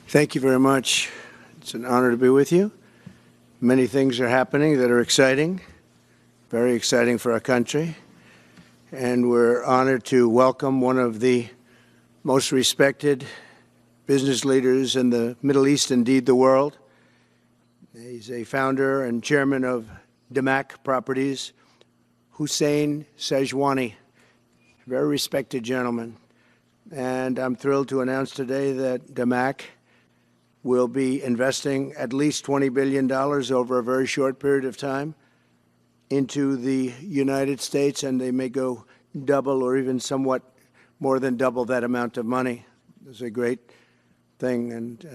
Thank you very much. It's an honor to be with you. Many things are happening that are exciting, very exciting for our country. And we're honored to welcome one of the most respected business leaders in the Middle East, indeed the world. He's a founder and chairman of Damac Properties, Hussein Sajwani, a very respected gentleman. And I'm thrilled to announce today that Damac will be investing at least $20 billion over a very short period of time into the United States, and they may go double or even somewhat more than double that amount of money. It's a great thing, and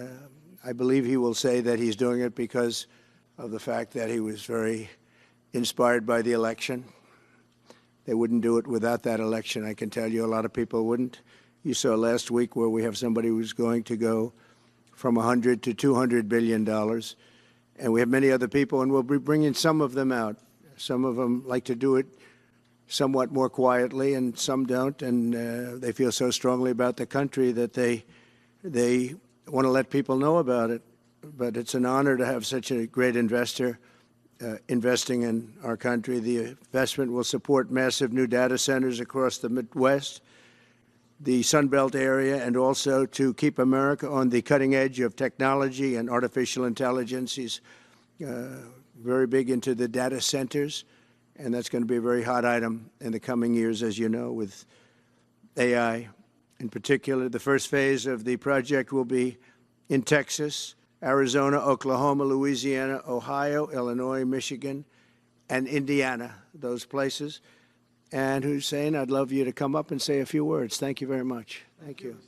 I believe he will say that he's doing it because of the fact that he was very inspired by the election. They wouldn't do it without that election, I can tell you. A lot of people wouldn't. You saw last week where we have somebody who's going to go from $100 to $200 billion. And we have many other people, and we'll be bringing some of them out. Some of them like to do it somewhat more quietly, and some don't. And they feel so strongly about the country that they want to let people know about it. But it's an honor to have such a great investor investing in our country. The investment will support massive new data centers across the Midwest, the Sun Belt area, and also to keep America on the cutting edge of technology and artificial intelligence. He's very big into the data centers, and that's going to be a very hot item in the coming years, as you know, with AI. In particular, the first phase of the project will be in Texas, Arizona, Oklahoma, Louisiana, Ohio, Illinois, Michigan, and Indiana, those places. And Hussein, I'd love you to come up and say a few words. Thank you very much. Thank you.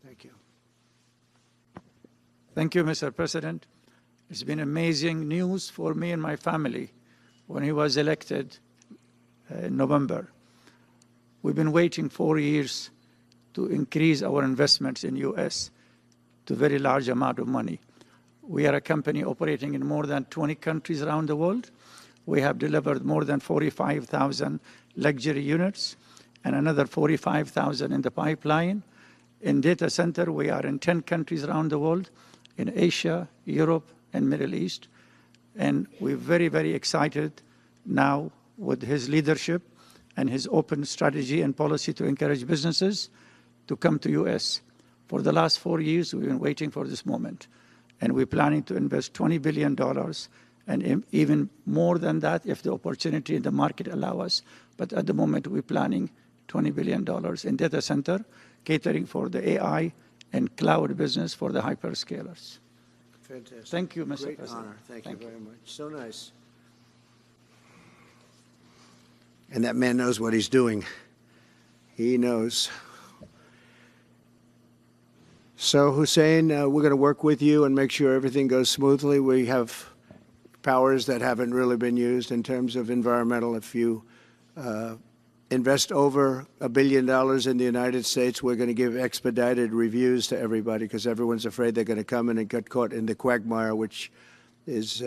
Thank you. Thank you, Mr. President. It's been amazing news for me and my family when he was elected in November. We've been waiting 4 years to increase our investments in U.S. to a very large amount of money. We are a company operating in more than 20 countries around the world. We have delivered more than 45,000 luxury units and another 45,000 in the pipeline. In data center, we are in 10 countries around the world, in Asia, Europe, and Middle East. And we're very, very excited now with his leadership and his open strategy and policy to encourage businesses to come to U.S. For the last 4 years, we've been waiting for this moment. And we're planning to invest $20 billion and even more than that if the opportunity in the market allow us. But at the moment, we're planning $20 billion in data center, catering for the AI and cloud business for the hyperscalers. Fantastic. Thank you, Mr. Great President. honor. Thank you very much. So nice. And that man knows what he's doing. He knows. So, Hussein, we're going to work with you and make sure everything goes smoothly. We have powers that haven't really been used in terms of environmental. If you invest over $1 billion in the United States, we're going to give expedited reviews to everybody because everyone's afraid they're going to come in and get caught in the quagmire, which is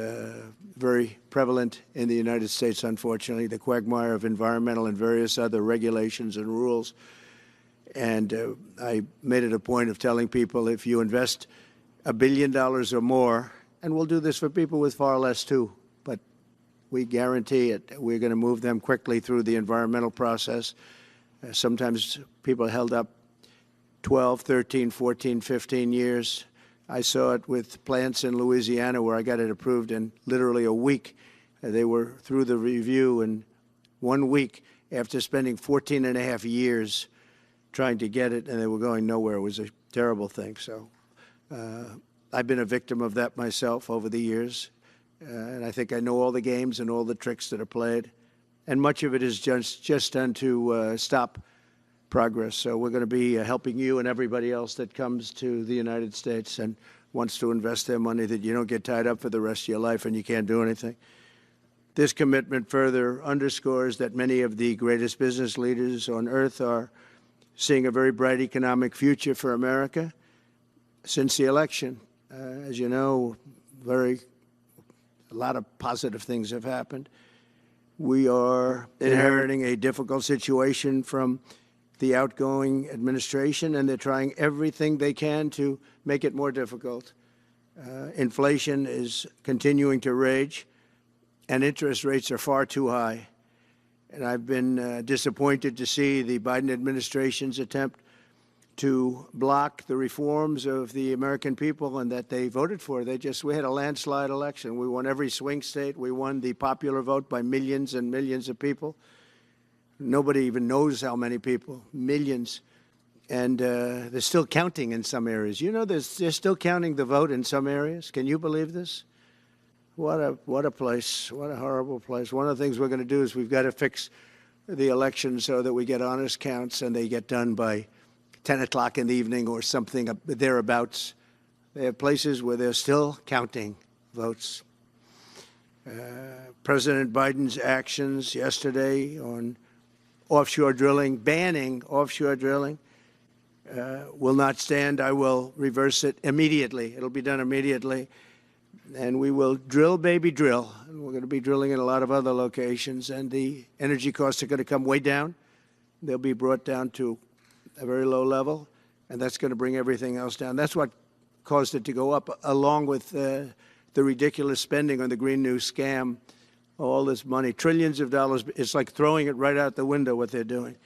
very prevalent in the United States, unfortunately, the quagmire of environmental and various other regulations and rules. And I made it a point of telling people if you invest $1 billion or more, and we'll do this for people with far less too, but we guarantee it. We're going to move them quickly through the environmental process. Sometimes people held up 12, 13, 14, 15 years. I saw it with plants in Louisiana where I got it approved in literally a week. They were through the review in 1 week after spending 14 and a half years trying to get it, and they were going nowhere. It was a terrible thing. So I've been a victim of that myself over the years, and I think I know all the games and all the tricks that are played, and much of it is just done to stop progress. So we're going to be helping you and everybody else that comes to the United States and wants to invest their money, that you don't get tied up for the rest of your life and you can't do anything. This commitment further underscores that many of the greatest business leaders on earth are seeing a very bright economic future for America since the election. As you know, a lot of positive things have happened. We are inheriting a difficult situation from the outgoing administration, and they're trying everything they can to make it more difficult. Inflation is continuing to rage, and interest rates are far too high. And I've been disappointed to see the Biden administration's attempt to block the reforms of the American people and that they voted for. We had a landslide election. We won every swing state. We won the popular vote by millions and millions of people. Nobody even knows how many people, millions. And they're still counting in some areas. You know, they're still counting the vote in some areas. Can you believe this? What a place. What a horrible place. One of the things we're going to do is we've got to fix the election so that we get honest counts and they get done by 10 o'clock in the evening or something thereabouts. They have places where they're still counting votes. President Biden's actions yesterday on offshore drilling, banning offshore drilling, will not stand. I will reverse it immediately. It'll be done immediately. And we will drill, baby, drill. And we're going to be drilling in a lot of other locations. And the energy costs are going to come way down. They'll be brought down to a very low level. And that's going to bring everything else down. That's what caused it to go up, along with the ridiculous spending on the Green New scam. All this money, trillions of dollars. It's like throwing it right out the window, what they're doing.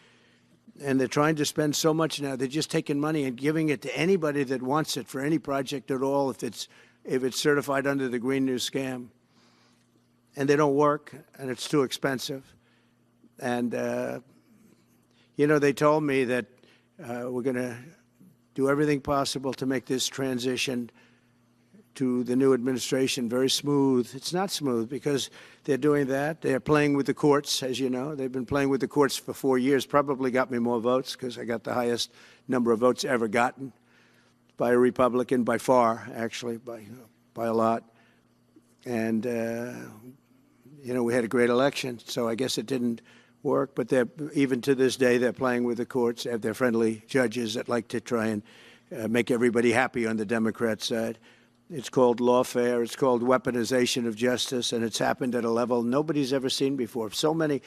And they're trying to spend so much now. They're just taking money and giving it to anybody that wants it for any project at all, if it's certified under the Green New scam. And they don't work, and it's too expensive. And, you know, they told me that we're going to do everything possible to make this transition to the new administration very smooth. It's not smooth because they're doing that. They're playing with the courts, as you know. They've been playing with the courts for 4 years, probably got me more votes because I got the highest number of votes ever gotten by a Republican, by far, actually, by a lot. And, you know, we had a great election, so I guess it didn't work. But even to this day, they're playing with the courts. They have their friendly judges that like to try and make everybody happy on the Democrat side. It's called lawfare. It's called weaponization of justice, and it's happened at a level nobody's ever seen before. So many.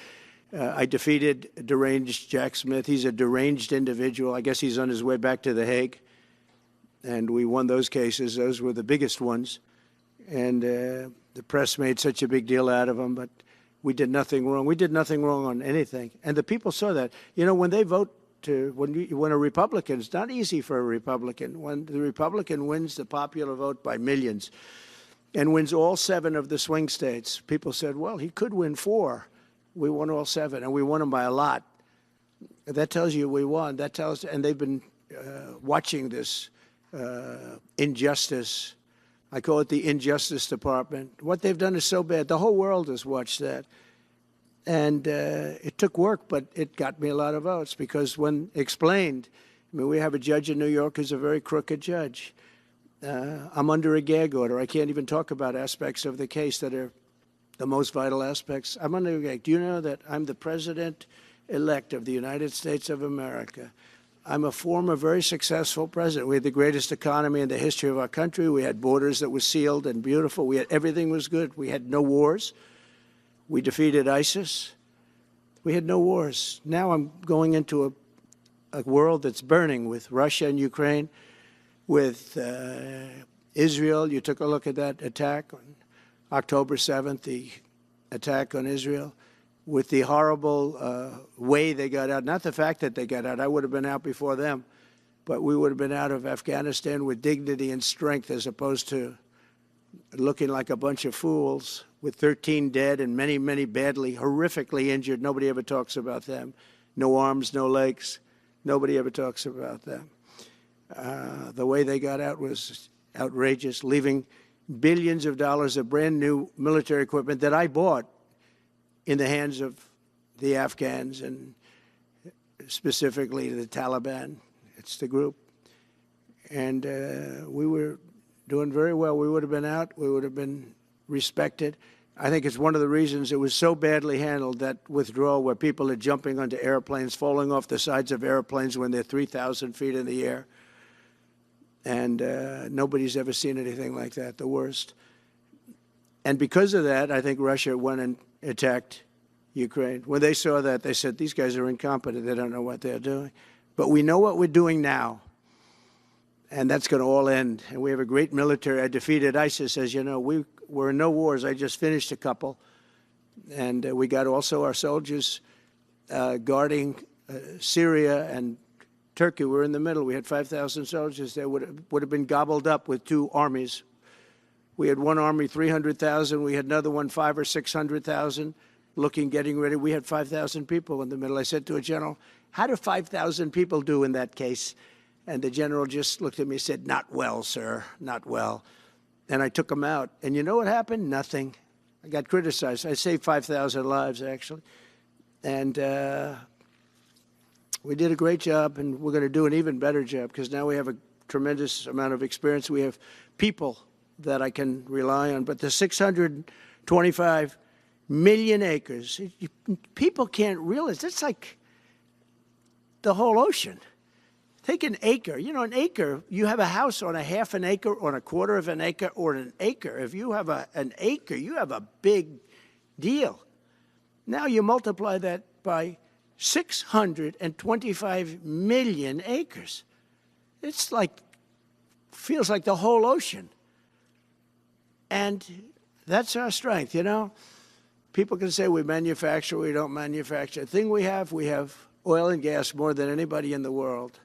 I defeated deranged Jack Smith. He's a deranged individual. I guess he's on his way back to The Hague. And we won those cases. Those were the biggest ones. And the press made such a big deal out of them, but we did nothing wrong. We did nothing wrong on anything. And the people saw that. You know, when they vote, when a Republican, it's not easy for a Republican. When the Republican wins the popular vote by millions and wins all 7 of the swing states, people said, well, he could win 4. We won all 7, and we won them by a lot. That tells you we won. That tells, and they've been watching this injustice. I call it the Injustice Department. What they've done is so bad. The whole world has watched that. And it took work, but it got me a lot of votes because when explained, I mean, we have a judge in New York who's a very crooked judge. I'm under a gag order. I can't even talk about aspects of the case that are the most vital aspects. I'm under a gag. Do you know that I'm the president-elect of the United States of America? I'm a former very successful president. We had the greatest economy in the history of our country. We had borders that were sealed and beautiful. Everything was good. We had no wars. We defeated ISIS. We had no wars. Now I'm going into a world that's burning with Russia and Ukraine, with Israel. You took a look at that attack on October 7th, the attack on Israel, with the horrible way they got out. Not the fact that they got out. I would have been out before them. But we would have been out of Afghanistan with dignity and strength as opposed to looking like a bunch of fools with 13 dead and many, many badly, horrifically injured. Nobody ever talks about them. No arms, no legs. Nobody ever talks about them. The way they got out was outrageous, leaving billions of dollars of brand new military equipment that I bought in the hands of the Afghans and specifically the Taliban. It's the group. And we were doing very well. We would have been out. We would have been respected. I think it's one of the reasons it was so badly handled, that withdrawal where people are jumping onto airplanes, falling off the sides of airplanes when they're 3,000 feet in the air. And nobody's ever seen anything like that, the worst. And because of that, I think Russia went and attacked Ukraine. When they saw that, they said, these guys are incompetent. They don't know what they're doing. But we know what we're doing now, and that's going to all end. And we have a great military. I defeated ISIS, as you know. We're in no wars. I just finished a couple. And we got also our soldiers guarding Syria and Turkey. We're in the middle. We had 5,000 soldiers there. Would have been gobbled up with two armies. We had one army, 300,000. We had another one, 500,000 or 600,000, getting ready. We had 5,000 people in the middle. I said to a general, how do 5,000 people do in that case? And the general just looked at me and said, not well, sir, not well. And I took them out. And you know what happened? Nothing. I got criticized. I saved 5,000 lives, actually. And we did a great job, and we're going to do an even better job because now we have a tremendous amount of experience. We have people that I can rely on. But the 625 million acres, people can't realize, it's like the whole ocean. Take an acre. You know, an acre, you have a house on a half an acre, on a quarter of an acre, or an acre. If you have an acre, you have a big deal. Now you multiply that by 625 million acres. It's like, feels like the whole ocean. And that's our strength, you know. People can say we manufacture, we don't manufacture. The thing we have oil and gas more than anybody in the world.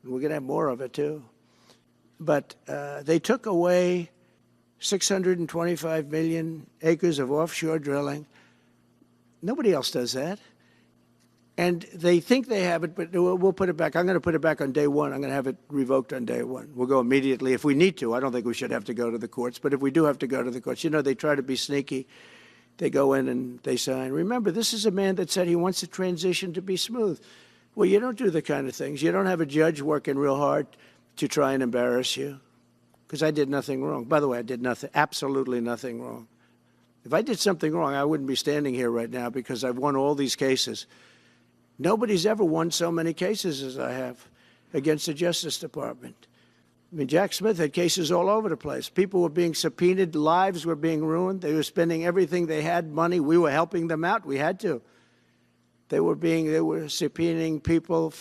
We're going to have more of it, too. But they took away 625 million acres of offshore drilling. Nobody else does that. And they think they have it, but we'll put it back. I'm going to put it back on day one. I'm going to have it revoked on day one. We'll go immediately if we need to. I don't think we should have to go to the courts. But if we do have to go to the courts, you know, they try to be sneaky. They go in and they sign. Remember, this is a man that said he wants the transition to be smooth. Well, you don't do the kind of things. You don't have a judge working real hard to try and embarrass you, because I did nothing wrong. By the way, I did nothing, absolutely nothing wrong. If I did something wrong, I wouldn't be standing here right now because I've won all these cases. Nobody's ever won so many cases as I have against the Justice Department. I mean, Jack Smith had cases all over the place. People were being subpoenaed. Lives were being ruined. They were spending everything they had, money. We were helping them out. We had to. They were subpoenaing people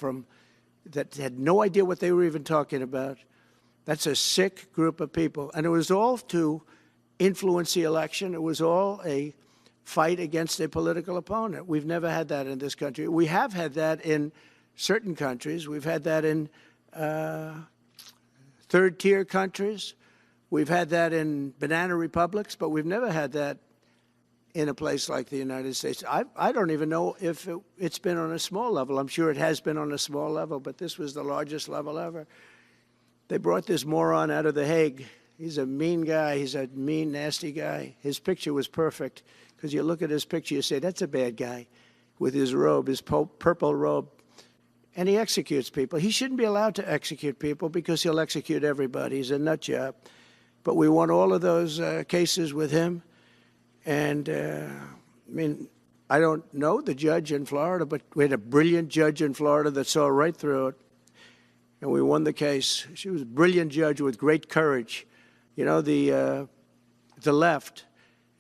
that had no idea what they were even talking about. That's a sick group of people. And it was all to influence the election. It was all a fight against a political opponent. We've never had that in this country. We have had that in certain countries. We've had that in third-tier countries. We've had that in banana republics, but we've never had that in a place like the United States. I don't even know if it's been on a small level. I'm sure it has been on a small level, but this was the largest level ever. They brought this moron out of The Hague. He's a mean guy. He's a mean, nasty guy. His picture was perfect, because you look at his picture, you say, that's a bad guy with his robe, his purple robe. And he executes people. He shouldn't be allowed to execute people because he'll execute everybody. He's a nut job. But we won all of those cases with him. And, I mean, I don't know the judge in Florida, but we had a brilliant judge in Florida that saw right through it. And we won the case. She was a brilliant judge with great courage. You know, the left,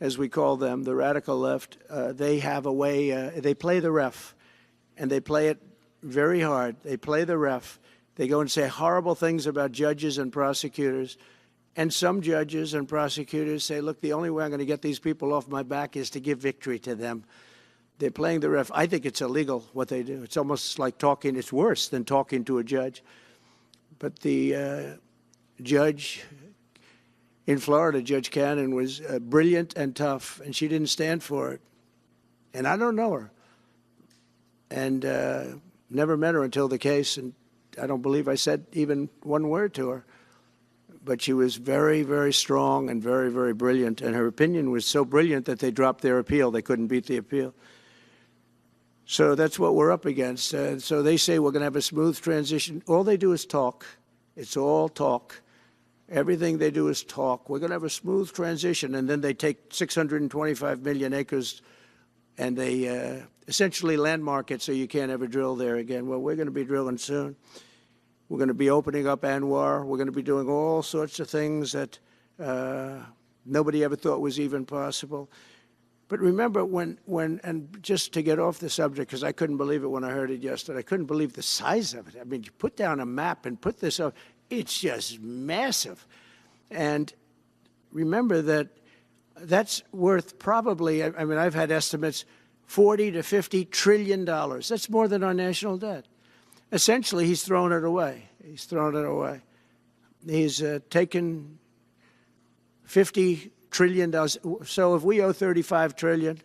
as we call them, the radical left, they have a way, they play the ref, and they play it very hard. They play the ref. They go and say horrible things about judges and prosecutors. And some judges and prosecutors say, look, the only way I'm going to get these people off my back is to give victory to them. They're playing the ref. I think it's illegal what they do. It's almost like talking. It's worse than talking to a judge. But the judge in Florida, Judge Cannon, was brilliant and tough, and she didn't stand for it. And I don't know her. And never met her until the case, and I don't believe I said even one word to her. But she was very, very strong and very, very brilliant. And her opinion was so brilliant that they dropped their appeal. They couldn't beat the appeal. So that's what we're up against. So they say we're going to have a smooth transition. All they do is talk. It's all talk. Everything they do is talk. We're going to have a smooth transition. And then they take 625 million acres and they essentially landmark it so you can't ever drill there again. Well, we're going to be drilling soon. We're going to be opening up Anwar. We're going to be doing all sorts of things that nobody ever thought was even possible. But remember and just to get off the subject, because I couldn't believe it when I heard it yesterday, I couldn't believe the size of it. I mean, you put down a map and put this up, it's just massive. And remember that that's worth probably, I mean, I've had estimates, 40 to 50 trillion dollars. That's more than our national debt. Essentially, he's thrown it away. He's thrown it away. He's taken $50 trillion. So if we owe $35 trillion,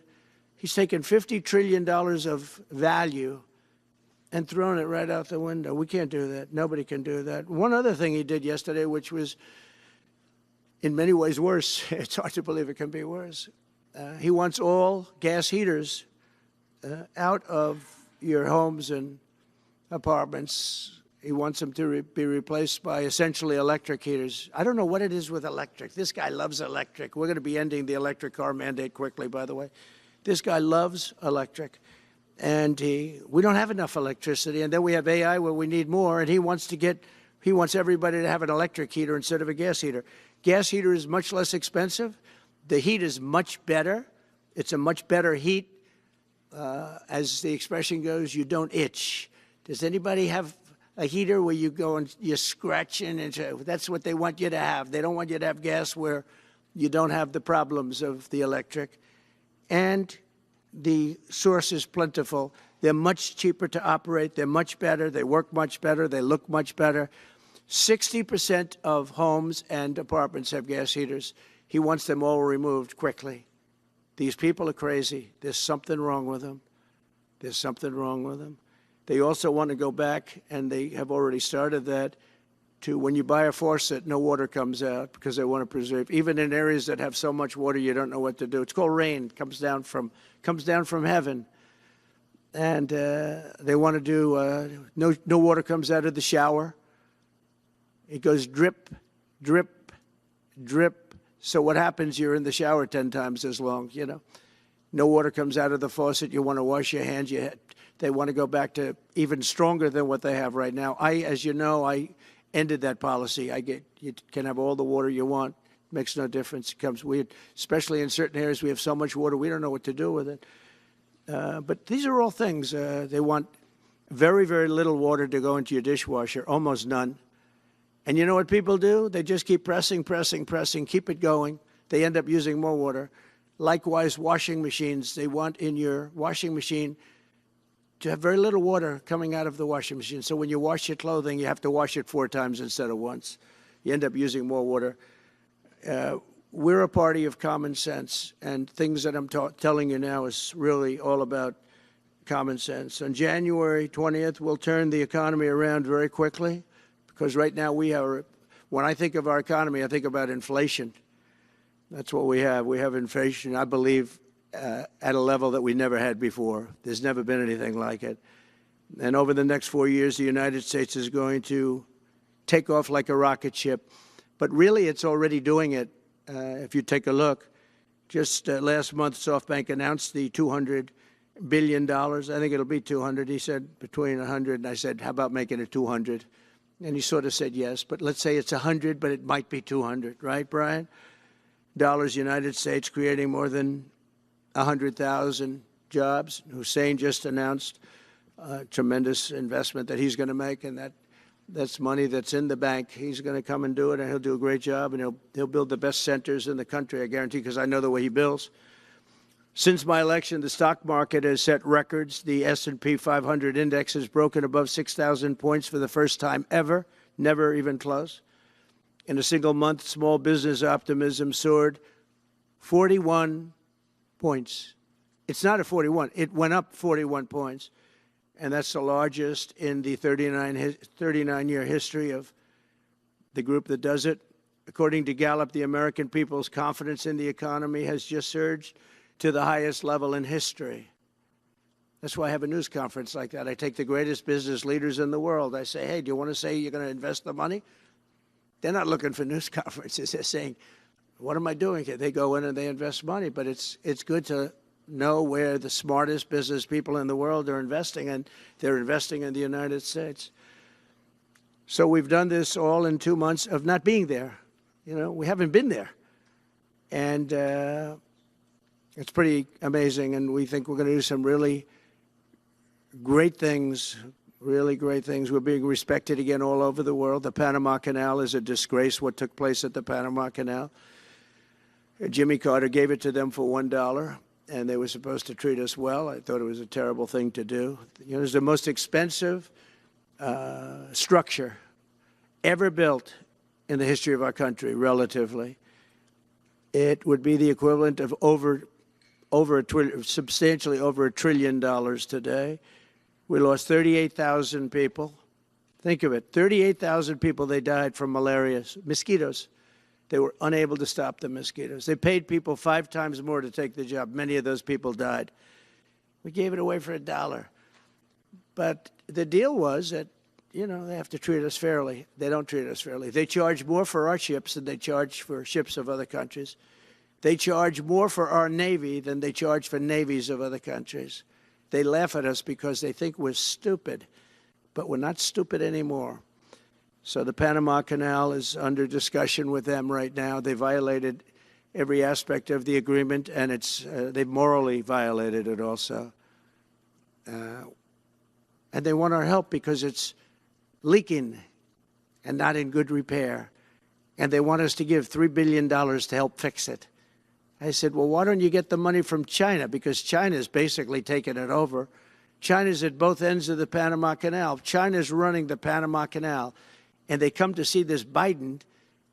he's taken $50 trillion of value and thrown it right out the window. We can't do that. Nobody can do that. One other thing he did yesterday, which was in many ways worse, it's hard to believe it can be worse. He wants all gas heaters out of your homes and apartments. He wants them to be replaced by essentially electric heaters. I don't know what it is with electric. This guy loves electric. We're going to be ending the electric car mandate quickly, by the way. This guy loves electric. And we don't have enough electricity. And then we have AI where we need more. And he wants everybody to have an electric heater instead of a gas heater. Gas heater is much less expensive. The heat is much better. It's a much better heat. As the expression goes, you don't itch. Does anybody have a heater where you go and you're scratching? And that's what they want you to have. They don't want you to have gas where you don't have the problems of the electric. And the source is plentiful. They're much cheaper to operate. They're much better. They work much better. They look much better. 60% of homes and apartments have gas heaters. He wants them all removed quickly. These people are crazy. There's something wrong with them. There's something wrong with them. They also want to go back, and they have already started that, to when you buy a faucet, no water comes out because they want to preserve. Even in areas that have so much water, you don't know what to do. It's called rain. It comes down from heaven. And they want to do, no water comes out of the shower. It goes drip, drip, drip. So what happens? You're in the shower 10 times as long, you know. No water comes out of the faucet. You want to wash your hands. They want to go back to even stronger than what they have right now. As you know, I ended that policy. You can have all the water you want. It makes no difference. It comes weird, especially in certain areas. We have so much water, we don't know what to do with it. But these are all things. They want very, very little water to go into your dishwasher, almost none. And you know what people do? They just keep pressing, pressing, pressing, keep it going. They end up using more water. Likewise, washing machines. They want in your washing machine to have very little water coming out of the washing machine. So when you wash your clothing, you have to wash it 4 times instead of once. You end up using more water. We're a party of common sense, and things that I'm telling you now is really all about common sense. On January 20th, we'll turn the economy around very quickly, because right now when I think of our economy, I think about inflation. That's what we have. We have inflation, I believe, at a level that we never had before. There's never been anything like it. And over the next 4 years, the United States is going to take off like a rocket ship. But really, it's already doing it. If you take a look, just last month, SoftBank announced the $200 billion. I think it'll be 200. He said between 100, and I said, how about making it 200? And he sort of said yes, but let's say it's 100, but it might be 200, right, Brian? Dollars, United States, creating more than 100,000 jobs. Hussein just announced a tremendous investment that he's going to make, and that's money that's in the bank. He's going to come and do it, and he'll do a great job, and he'll build the best centers in the country, I guarantee, because I know the way he builds. Since my election, the stock market has set records. The S&P 500 index has broken above 6,000 points for the first time ever, never even close. In a single month, small business optimism soared 41 points. It's not a 41. It went up 41 points. And that's the largest in the 39-year history of the group that does it. According to Gallup, the American people's confidence in the economy has just surged to the highest level in history. That's why I have a news conference like that. I take the greatest business leaders in the world. I say, hey, do you want to say you're going to invest the money? They're not looking for news conferences. They're saying, what am I doing here? They go in and they invest money. But it's good to know where the smartest business people in the world are investing, and they're investing in the United States. So we've done this all in 2 months of not being there. You know, we haven't been there. And It's pretty amazing, and we think we're going to do some really great things, really great things. We're being respected again all over the world. The Panama Canal is a disgrace, what took place at the Panama Canal. Jimmy Carter gave it to them for $1, and they were supposed to treat us well. I thought it was a terrible thing to do. You know, it's the most expensive structure ever built in the history of our country, relatively. It would be the equivalent of substantially over $1 trillion today. We lost 38,000 people. Think of it, 38,000 people, they died from malaria, mosquitoes. They were unable to stop the mosquitoes. They paid people 5 times more to take the job. Many of those people died. We gave it away for $1. But the deal was that, you know, they have to treat us fairly. They don't treat us fairly. They charge more for our ships than they charge for ships of other countries. They charge more for our Navy than they charge for navies of other countries. They laugh at us because they think we're stupid, but we're not stupid anymore. So the Panama Canal is under discussion with them right now. They violated every aspect of the agreement, and they've morally violated it also. And they want our help because it's leaking and not in good repair. And they want us to give $3 billion to help fix it. I said, well, why don't you get the money from China? Because China's basically taken it over. China's at both ends of the Panama Canal. China's running the Panama Canal. And they come to see this Biden,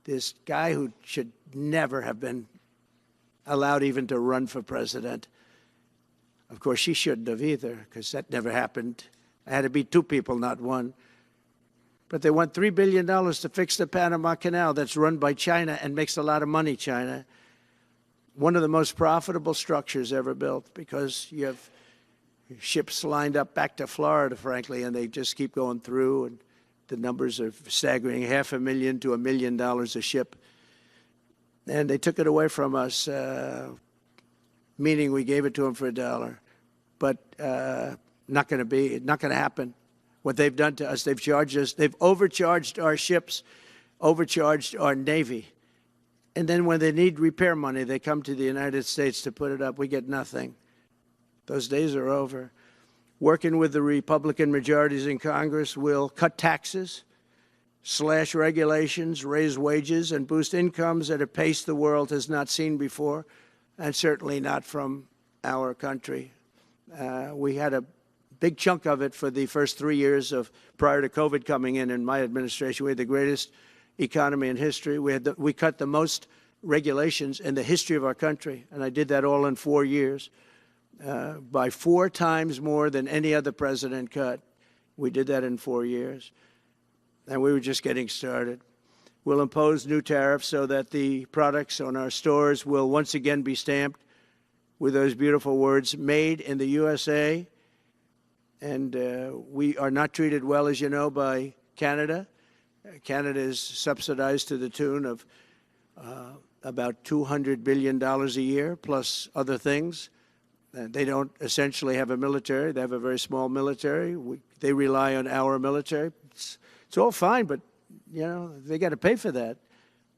this guy who should never have been allowed even to run for president. Of course, she shouldn't have either, because that never happened. I had to be 2 people, not 1. But they want $3 billion to fix the Panama Canal that's run by China and makes a lot of money, China. One of the most profitable structures ever built, because you have ships lined up back to Florida, frankly, and they just keep going through, and the numbers are staggering, $500,000 to $1 million a ship. And they took it away from us, meaning we gave it to them for $1. But not going to happen. What they've done to us, they've charged us, they've overcharged our ships, overcharged our Navy. And then when they need repair money, they come to the United States to put it up. We get nothing. Those days are over. Working with the Republican majorities in Congress, we'll cut taxes, slash regulations, raise wages, and boost incomes at a pace the world has not seen before, and certainly not from our country. We had a big chunk of it for the first 3 years prior to COVID coming in my administration. We had the greatest economy in history. We cut the most regulations in the history of our country, and I did that all in 4 years, by 4 times more than any other president cut. We did that in 4 years, and we were just getting started. We'll impose new tariffs so that the products on our stores will once again be stamped with those beautiful words, made in the USA. And we are not treated well, as you know, by Canada. Canada is subsidized to the tune of about $200 billion a year, plus other things. They don't essentially have a military. They have a very small military. They rely on our military. It's all fine, but, you know, they got to pay for that.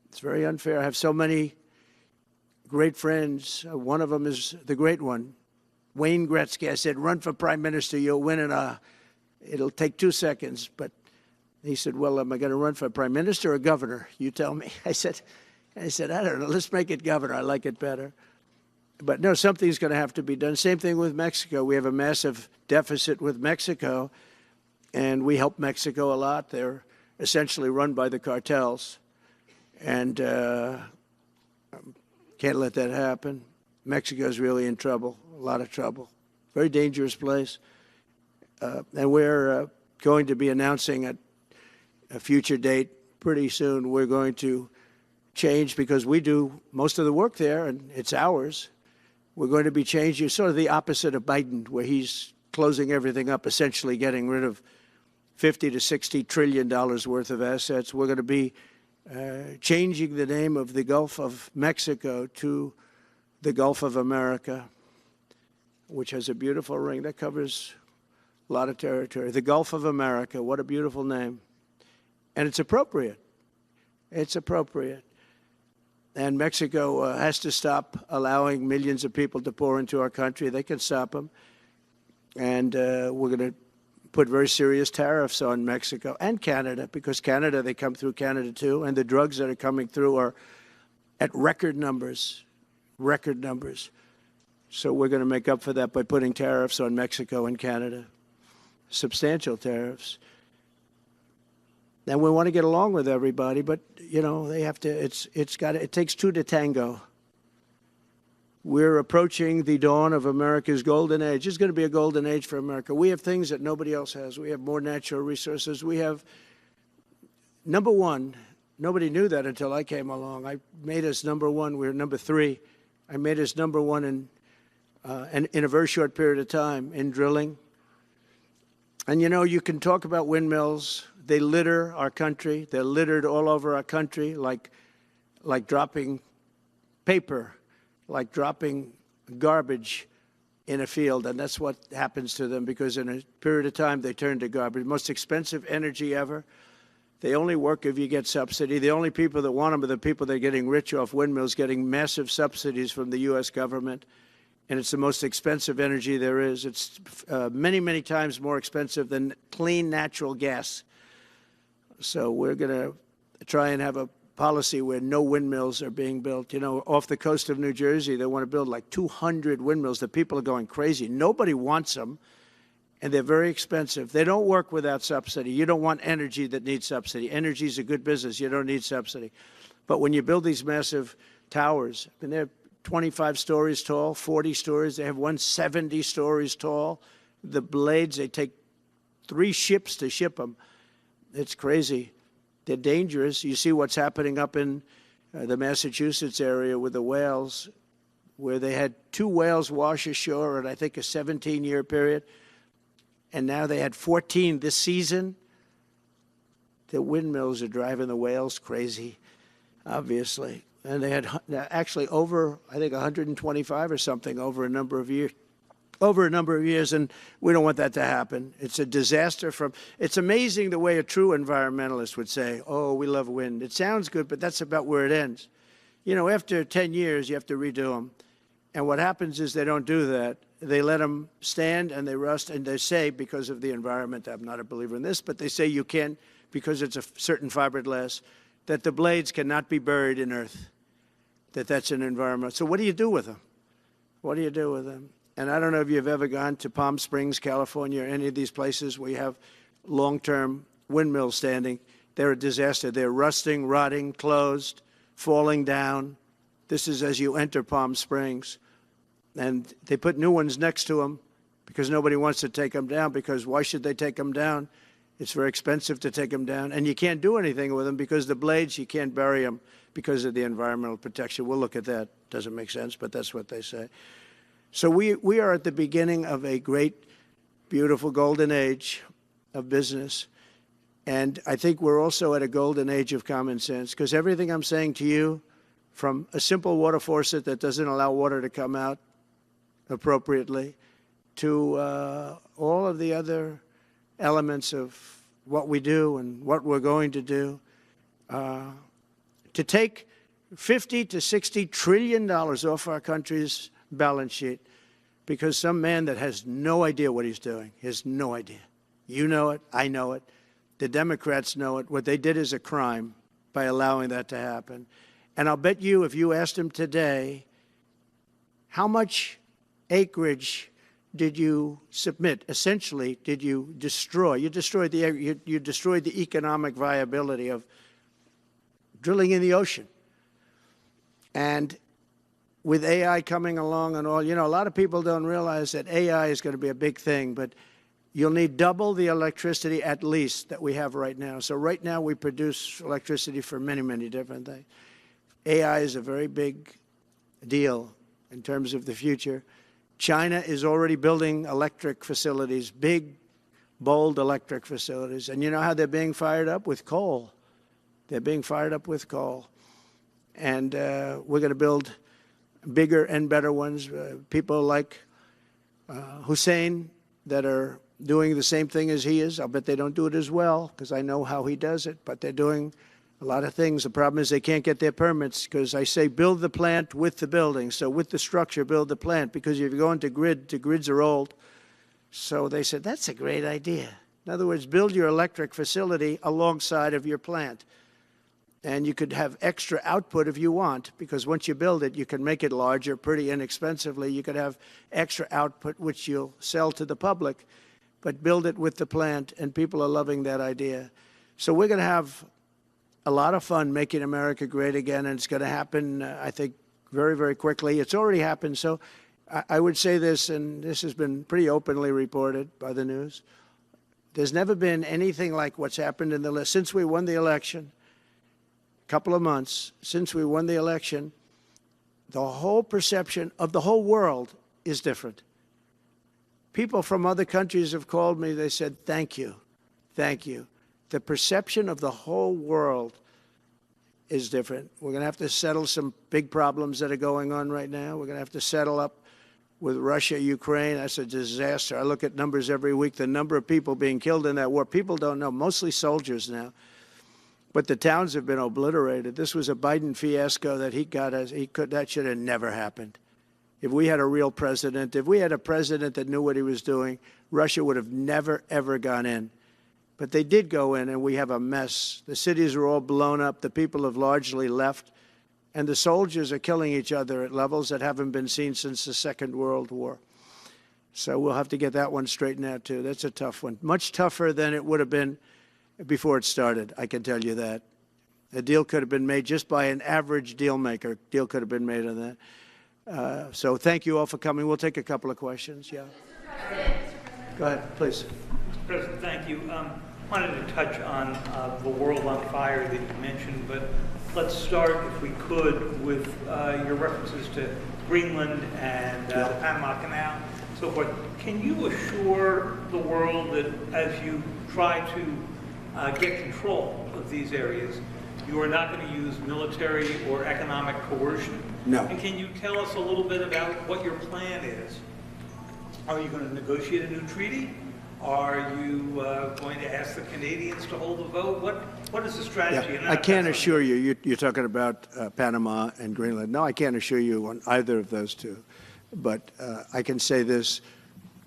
It's very unfair. I have so many great friends. One of them is the great one, Wayne Gretzky. I said, run for prime minister. You'll win it'll take 2 seconds. But he said, well, am I going to run for prime minister or governor? You tell me. I said, I don't know. Let's make it governor. I like it better. But no, something's going to have to be done. Same thing with Mexico. We have a massive deficit with Mexico, and we help Mexico a lot. They're essentially run by the cartels, and can't let that happen. Mexico's really in trouble, a lot of trouble. Very dangerous place. And we're going to be announcing at a future date pretty soon. We're going to change, because we do most of the work there, and it's ours. We're going to be changing, sort of the opposite of Biden, where he's closing everything up, essentially getting rid of $50 to $60 trillion worth of assets. We're going to be changing the name of the Gulf of Mexico to the Gulf of America, which has a beautiful ring that covers a lot of territory. The Gulf of America, what a beautiful name. And it's appropriate. It's appropriate. And Mexico has to stop allowing millions of people to pour into our country. They can stop them. And we're going to put very serious tariffs on Mexico and Canada, because Canada, they come through Canada too. And the drugs that are coming through are at record numbers, record numbers. So we're going to make up for that by putting tariffs on Mexico and Canada, substantial tariffs. And we want to get along with everybody, but, you know, they have to, it takes two to tango. We're approaching the dawn of America's golden age. It's going to be a golden age for America. We have things that nobody else has. We have more natural resources. We have, number one, nobody knew that until I came along. I made us number one. We were number three. I made us number one in a very short period of time in drilling. And, you know, you can talk about windmills. They litter our country. They're littered all over our country, like dropping paper, like dropping garbage in a field. And that's what happens to them, because in a period of time, they turn to garbage. Most expensive energy ever. They only work if you get subsidy. The only people that want them are the people that are getting rich off windmills, getting massive subsidies from the U.S. government. And it's the most expensive energy there is. It's many, many times more expensive than clean natural gas. So we're going to try and have a policy where no windmills are being built. You know, off the coast of New Jersey, they want to build like 200 windmills. The people are going crazy. Nobody wants them, and they're very expensive. They don't work without subsidy. You don't want energy that needs subsidy. Energy is a good business. You don't need subsidy. But when you build these massive towers, I mean, they're 25 stories tall, 40 stories. They have one 70 stories tall. The blades, they take 3 ships to ship them. It's crazy. They're dangerous. You see what's happening up in the Massachusetts area with the whales, where they had 2 whales wash ashore in, I think, a 17-year period. And now they had 14 this season. The windmills are driving the whales crazy, obviously. And they had actually over, I think, 125 or something over a number of years. And we don't want that to happen. It's a disaster. It's amazing the way a true environmentalist would say, oh, we love wind. It sounds good, but that's about where it ends. You know, after 10 years, you have to redo them. And what happens is they don't do that. They let them stand and they rust, and they say, because of the environment, I'm not a believer in this, but they say you can't, because it's a certain fiberglass, that the blades cannot be buried in earth, that's an environment. So what do you do with them? What do you do with them? And I don't know if you've ever gone to Palm Springs, California, or any of these places where you have long-term windmills standing. They're a disaster. They're rusting, rotting, closed, falling down. This is as you enter Palm Springs. And they put new ones next to them because nobody wants to take them down, because why should they take them down? It's very expensive to take them down. And you can't do anything with them because the blades, you can't bury them because of the environmental protection. We'll look at that. Doesn't make sense, but that's what they say. So we are at the beginning of a great, beautiful golden age of business. And I think we're also at a golden age of common sense, because everything I'm saying to you, from a simple water faucet that doesn't allow water to come out appropriately, to all of the other elements of what we do and what we're going to do, to take $50 to $60 trillion off our country's balance sheet because some man that has no idea what he's doing, has no idea. You know it, I know it, the Democrats know it. What they did is a crime by allowing that to happen. And I'll bet you, if you asked him today, how much acreage did you submit? Essentially, did you destroy? You destroyed the economic viability of drilling in the ocean. And with AI coming along and all, you know, a lot of people don't realize that AI is going to be a big thing, but you'll need double the electricity at least that we have right now. So right now we produce electricity for many, many different things. AI is a very big deal in terms of the future. China is already building electric facilities, big, bold electric facilities. And you know how they're being fired up? With coal. They're being fired up with coal. And we're going to build bigger and better ones. People like Hussein that are doing the same thing as he is. I'll bet they don't do it as well because I know how he does it, but they're doing A lot of things, the problem is they can't get their permits because I say build the plant with the building. So with the structure, build the plant, because if you go into grid, the grids are old. So they said, that's a great idea. In other words, build your electric facility alongside of your plant. And you could have extra output if you want, because once you build it, you can make it larger pretty inexpensively. You could have extra output, which you'll sell to the public, but build it with the plant, and people are loving that idea. So we're going to have a lot of fun making America great again, and it's going to happen, I think, very, very quickly. It's already happened. So I would say this, and this has been pretty openly reported by the news. There's never been anything like what's happened in the list since we won the election. Couple of months since we won the election, the whole perception of the whole world is different. People from other countries have called me. They said, thank you. Thank you. The perception of the whole world is different. We're going to have to settle some big problems that are going on right now. We're going to have to settle up with Russia, Ukraine. That's a disaster. I look at numbers every week, the number of people being killed in that war. People don't know, mostly soldiers now. But the towns have been obliterated. This was a Biden fiasco that he got as that should have never happened. If we had a real president, if we had a president that knew what he was doing, Russia would have never, ever gone in. But they did go in, and we have a mess. The cities are all blown up. The people have largely left. And the soldiers are killing each other at levels that haven't been seen since the Second World War. So we'll have to get that one straightened out, too. That's a tough one. Much tougher than it would have been before it started, I can tell you that. A deal could have been made just by an average deal maker. Deal could have been made on that. So thank you all for coming. We'll take a couple of questions. Yeah. Go ahead, please. Mr. President, thank you. Wanted to touch on the world on fire that you mentioned, but let's start, if we could, with your references to Greenland and the Panama Canal, so forth. Can you assure the world that as you try to get control of these areas, you are not going to use military or economic coercion? No. And can you tell us a little bit about what your plan is? Are you going to negotiate a new treaty? Are you going to ask the Canadians to hold a vote? What is the strategy? Yeah, I can't assure you, you're talking about Panama and Greenland. No, I can't assure you on either of those two. But I can say this,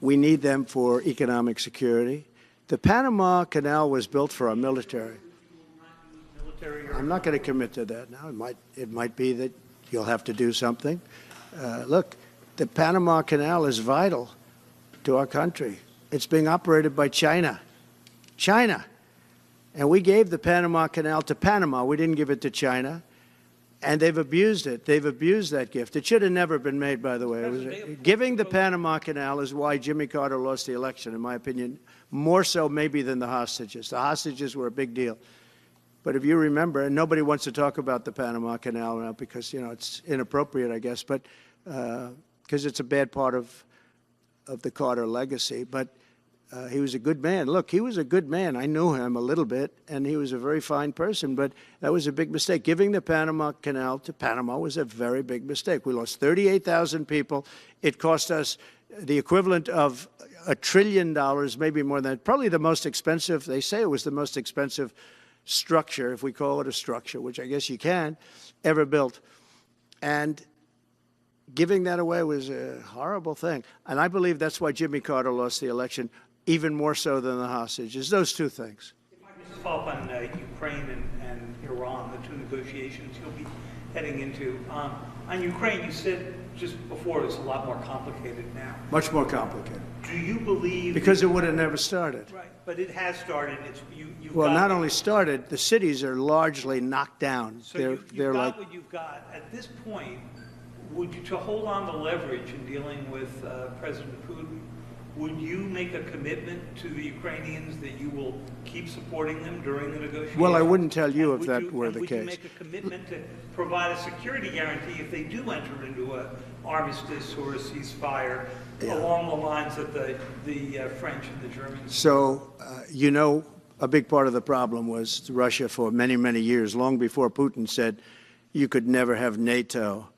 we need them for economic security. The Panama Canal was built for our military. I'm not going to commit to that now. It might be that you'll have to do something. Look, the Panama Canal is vital to our country. It's being operated by China. China. And we gave the Panama Canal to Panama. We didn't give it to China. And they've abused it. They've abused that gift. It should have never been made, by the way. Giving the Panama Canal is why Jimmy Carter lost the election, in my opinion, more so maybe than the hostages. The hostages were a big deal. But if you remember, and nobody wants to talk about the Panama Canal now because, you know, it's inappropriate, I guess, but because it's a bad part of the Carter legacy. But he was a good man. Look, he was a good man. I knew him a little bit, and he was a very fine person, but that was a big mistake. Giving the Panama Canal to Panama was a very big mistake. We lost 38,000 people. It cost us the equivalent of $1 trillion, maybe more than that. Probably the most expensive, they say it was the most expensive structure, if we call it a structure, which I guess you can, ever built. And giving that away was a horrible thing. And I believe that's why Jimmy Carter lost the election, even more so than the hostages. Those two things. If I could just follow up on Ukraine and Iran, the two negotiations you'll be heading into. On Ukraine, you said just before it's a lot more complicated now. Much more complicated. Do you believe... Because it would have never started. Right, but it has started. Well, not only started, the cities are largely knocked down. So you've got what you've got. At this point, would you, to hold on to leverage in dealing with President Putin, would you make a commitment to the Ukrainians that you will keep supporting them during the negotiations? Well, I wouldn't tell you if that were the case. Would you make a commitment to provide a security guarantee if they do enter into an armistice or a ceasefire along the lines that the French and the Germans? So, you know, a big part of the problem was Russia for many, many years, long before Putin said you could never have NATO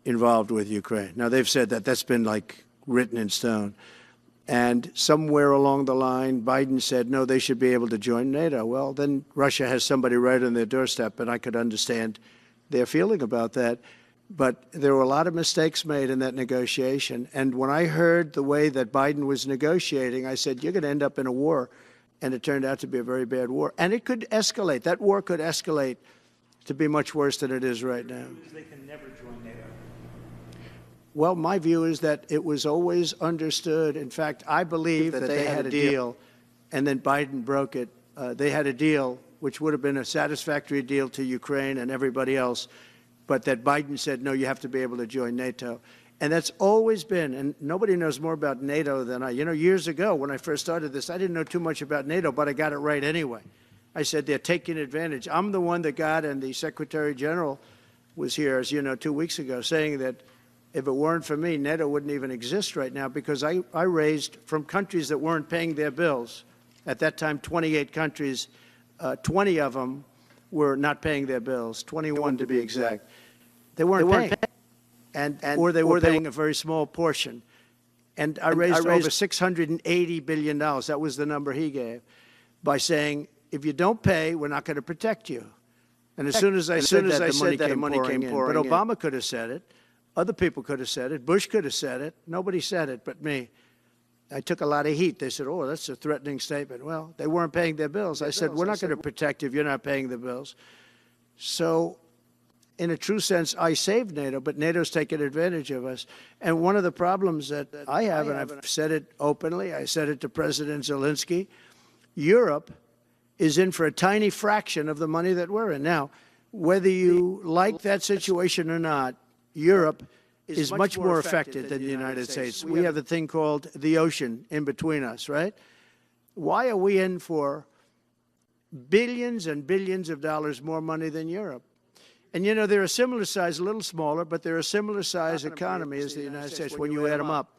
involved with Ukraine. Now, they've said that. That's been like written in stone. And somewhere along the line, Biden said, no, they should be able to join NATO. Well, then Russia has somebody right on their doorstep, and I could understand their feeling about that. But there were a lot of mistakes made in that negotiation. And when I heard the way that Biden was negotiating, I said, you're going to end up in a war. And it turned out to be a very bad war. And it could escalate. That war could escalate to be much worse than it is right now. They can never join NATO. Well, my view is that it was always understood. In fact, I believe that they had a deal, and then Biden broke it. They had a deal which would have been a satisfactory deal to Ukraine and everybody else, but that Biden said, no, you have to be able to join NATO. And that's always been, and nobody knows more about NATO than I. You know, years ago when I first started this, I didn't know too much about NATO, but I got it right anyway. I said they're taking advantage. I'm the one that got, and the Secretary General was here, as you know, 2 weeks ago, saying that if it weren't for me, NATO wouldn't even exist right now, because I raised from countries that weren't paying their bills. At that time, 28 countries, 20 of them were not paying their bills, 21 to be exact. They weren't paying, or they were paying a very small portion. And I raised over $680 billion. That was the number he gave, by saying, if you don't pay, we're not going to protect you. And as soon as I said that, the money came pouring in. But Obama could have said it. Other people could have said it. Bush could have said it. Nobody said it but me. I took a lot of heat. They said, oh, that's a threatening statement. Well, they weren't paying their bills. I said, we're not going to protect you if you're not paying the bills. So in a true sense, I saved NATO, but NATO's taken advantage of us. And one of the problems that I have, and I've said it openly, I said it to President Zelensky, Europe is in for a tiny fraction of the money that we're in. Now, whether you like that situation or not, Europe is much more affected than the United States. We have a thing called the ocean in between us, right? Why are we in for billions and billions of dollars more money than Europe? And, you know, they're a similar size, a little smaller, but they're a similar size economy as the United States when you add them up.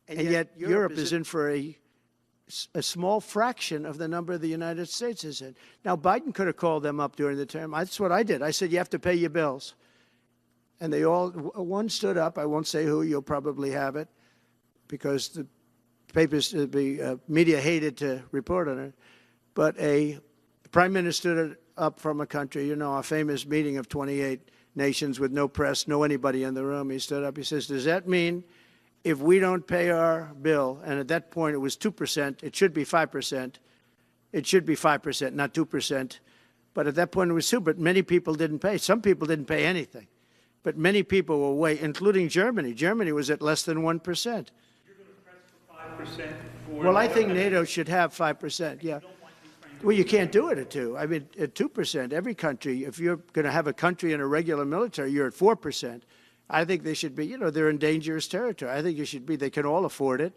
And yet Europe is in for a small fraction of the number the United States is in. Now, Biden could have called them up during the term. That's what I did. I said, you have to pay your bills. And they all, one stood up. I won't say who. You'll probably have it, because the papers, the media hated to report on it. But a prime minister stood up from a country, you know, a famous meeting of 28 nations with no press, no anybody in the room. He stood up. He says, does that mean if we don't pay our bill, and at that point it was 2%, it should be 5%. It should be 5%, not 2%. But at that point it was 2%. But many people didn't pay. Some people didn't pay anything. But many people were way, including Germany. Germany was at less than 1%. You're going to press for 5%? Well, I think NATO should have 5%, yeah. Well, you can't do it at 2%. I mean, at 2%, every country, if you're going to have a country in a regular military, you're at 4%. I think they should be, you know, they're in dangerous territory. I think it should be, they can all afford it,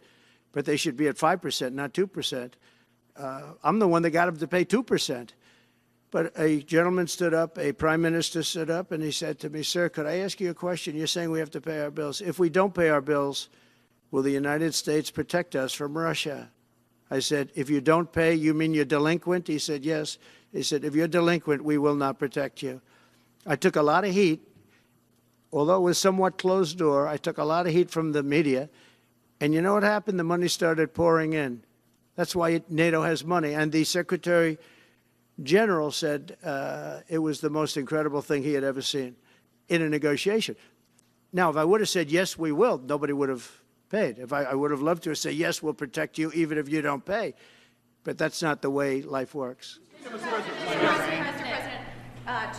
but they should be at 5%, not 2%. I'm the one that got them to pay 2%. But a gentleman stood up, a prime minister stood up, and he said to me, sir, could I ask you a question? You're saying we have to pay our bills. If we don't pay our bills, will the United States protect us from Russia? I said, if you don't pay, you mean you're delinquent? He said, yes. He said, if you're delinquent, we will not protect you. I took a lot of heat. Although it was somewhat closed door, I took a lot of heat from the media. And you know what happened? The money started pouring in. That's why NATO has money. And the Secretary General said it was the most incredible thing he had ever seen in a negotiation. Now, if I would have said, yes, we will, nobody would have paid. If I would have loved to say, yes, we'll protect you even if you don't pay. But that's not the way life works. Mr. President,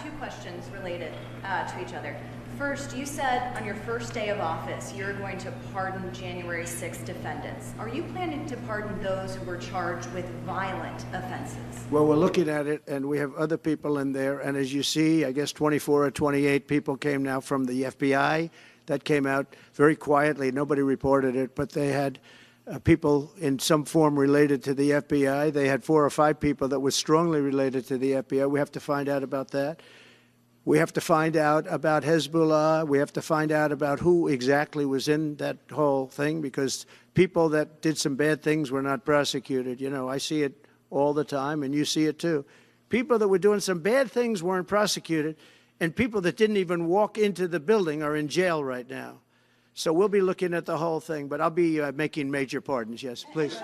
two questions related to each other. First, you said on your first day of office you're going to pardon January 6th defendants. Are you planning to pardon those who were charged with violent offenses? Well, we're looking at it, and we have other people in there. And as you see, I guess 24 or 28 people came now from the FBI. That came out very quietly. Nobody reported it, but they had people in some form related to the FBI. They had 4 or 5 people that were strongly related to the FBI. We have to find out about that. We have to find out about Hezbollah. We have to find out about who exactly was in that whole thing, because people that did some bad things were not prosecuted. You know, I see it all the time, and you see it too. People that were doing some bad things weren't prosecuted, and people that didn't even walk into the building are in jail right now. So we'll be looking at the whole thing, but I'll be making major pardons. Yes, please.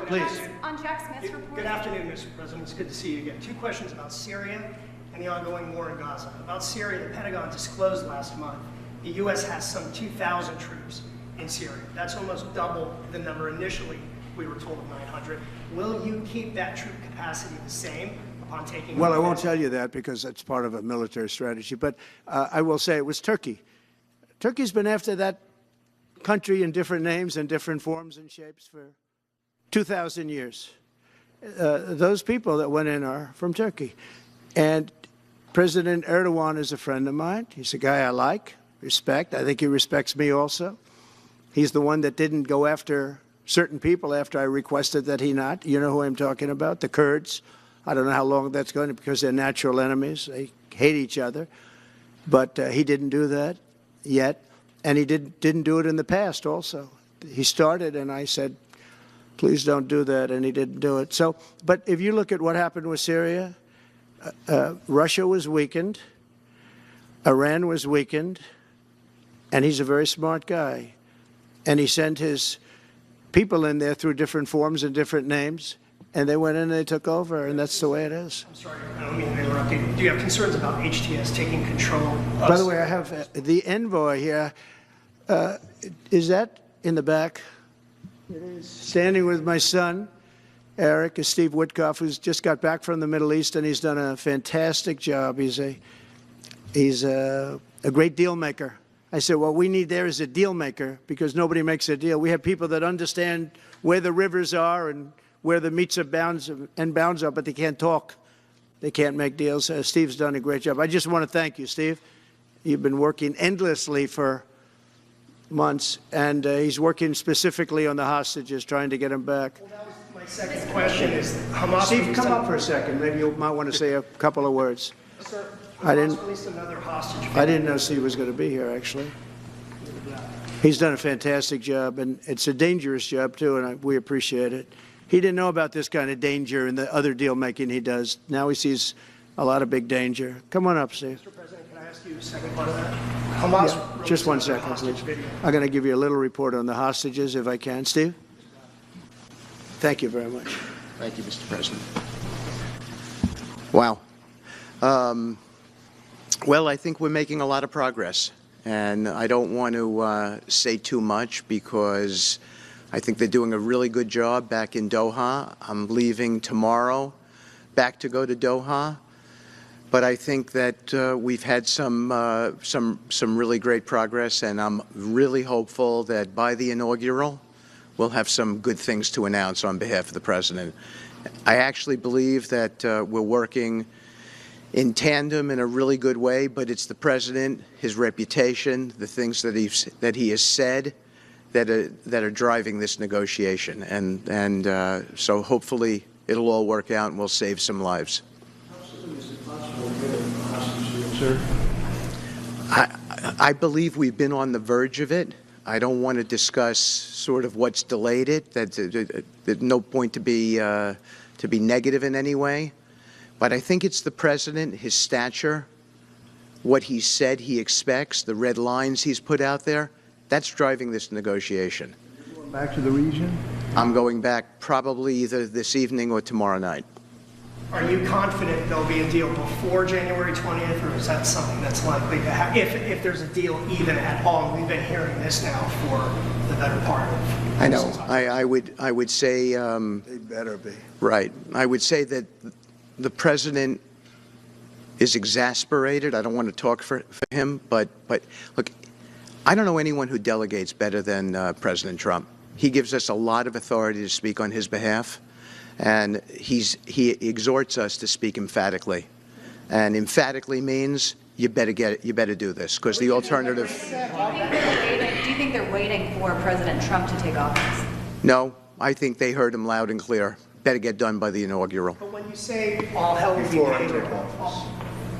Please. On Jack Smith's report. Good afternoon, Mr. President. It's good to see you again. Two questions about Syria and the ongoing war in Gaza. About Syria, the Pentagon disclosed last month the U.S. has some 2,000 troops in Syria. That's almost double the number initially we were told of 900. Will you keep that troop capacity the same upon taking Well, I over? won't tell you that because that's part of a military strategy, but I will say it was Turkey. Turkey's been after that country in different names and different forms and shapes for 2,000 years. Those people that went in are from Turkey. And President Erdogan is a friend of mine. He's a guy I like, respect. I think he respects me also. He's the one that didn't go after certain people after I requested that he not. You know who I'm talking about, the Kurds. I don't know how long that's going to, because they're natural enemies. They hate each other. But he didn't do that yet. And he didn't do it in the past also. He started, and I said, please don't do that, and he didn't do it. So, but if you look at what happened with Syria, Russia was weakened, Iran was weakened, and he's a very smart guy. And he sent his people in there through different forms and different names, and they went in and they took over, and that's the way it is. I'm sorry, I don't mean to interrupt you. Do you have concerns about HTS taking control of By the way, I have the envoy here. Is that in the back? It is. Standing with my son, Eric, is Steve Witkoff, who's just got back from the Middle East, and he's done a fantastic job. He's a great deal maker. I said, what we need there is a deal maker, because nobody makes a deal. We have people that understand where the rivers are and where the meets and bounds are, but they can't talk. They can't make deals. Steve's done a great job. I just want to thank you, Steve. You've been working endlessly for months, and he's working specifically on the hostages, trying to get them back. Well, that was my second question is Hamas. Steve, come up for a second. Maybe you might want to say a couple of words. Sir, I didn't- Hamas released another hostage. I didn't know Steve was going to be here, actually. He's done a fantastic job, and it's a dangerous job, too, and we appreciate it. He didn't know about this kind of danger and the other deal-making he does. Now he sees a lot of big danger. Come on up, Steve. Mr. President, can I ask you a second part of that? Hamas Yeah, just one released another second, hostage please. video. I'm going to give you a little report on the hostages, if I can. Steve? Thank you very much. Thank you, Mr. President. Wow. Well, I think we're making a lot of progress, and I don't want to say too much because I think they're doing a really good job back in Doha. I'm leaving tomorrow back to go to Doha, but I think that we've had some really great progress, and I'm really hopeful that by the inaugural, we'll have some good things to announce on behalf of the President. I actually believe that we're working in tandem in a really good way, but it's the President, his reputation, the things that he has said that are driving this negotiation, and so hopefully it'll all work out and we'll save some lives. I believe we've been on the verge of it. I don't want to discuss sort of what's delayed it. There's no point to be negative in any way. But I think it's the President, his stature, what he said he expects, the red lines he's put out there, that's driving this negotiation. You're going back to the region? I'm going back probably either this evening or tomorrow night. Are you confident there'll be a deal before January 20th, or is that something that's likely to happen, if there's a deal even at all? We've been hearing this now for the better part of. I know. I would say. They better be. Right. I would say that the President is exasperated. I don't want to talk for him, but look, I don't know anyone who delegates better than President Trump. He gives us a lot of authority to speak on his behalf, and he exhorts us to speak emphatically. And emphatically means you better get it, you better do this, because the alternative. Do you think they're waiting for President Trump to take office? No, I think they heard him loud and clear. Better get done by the inaugural. But when you say all hell will be paid,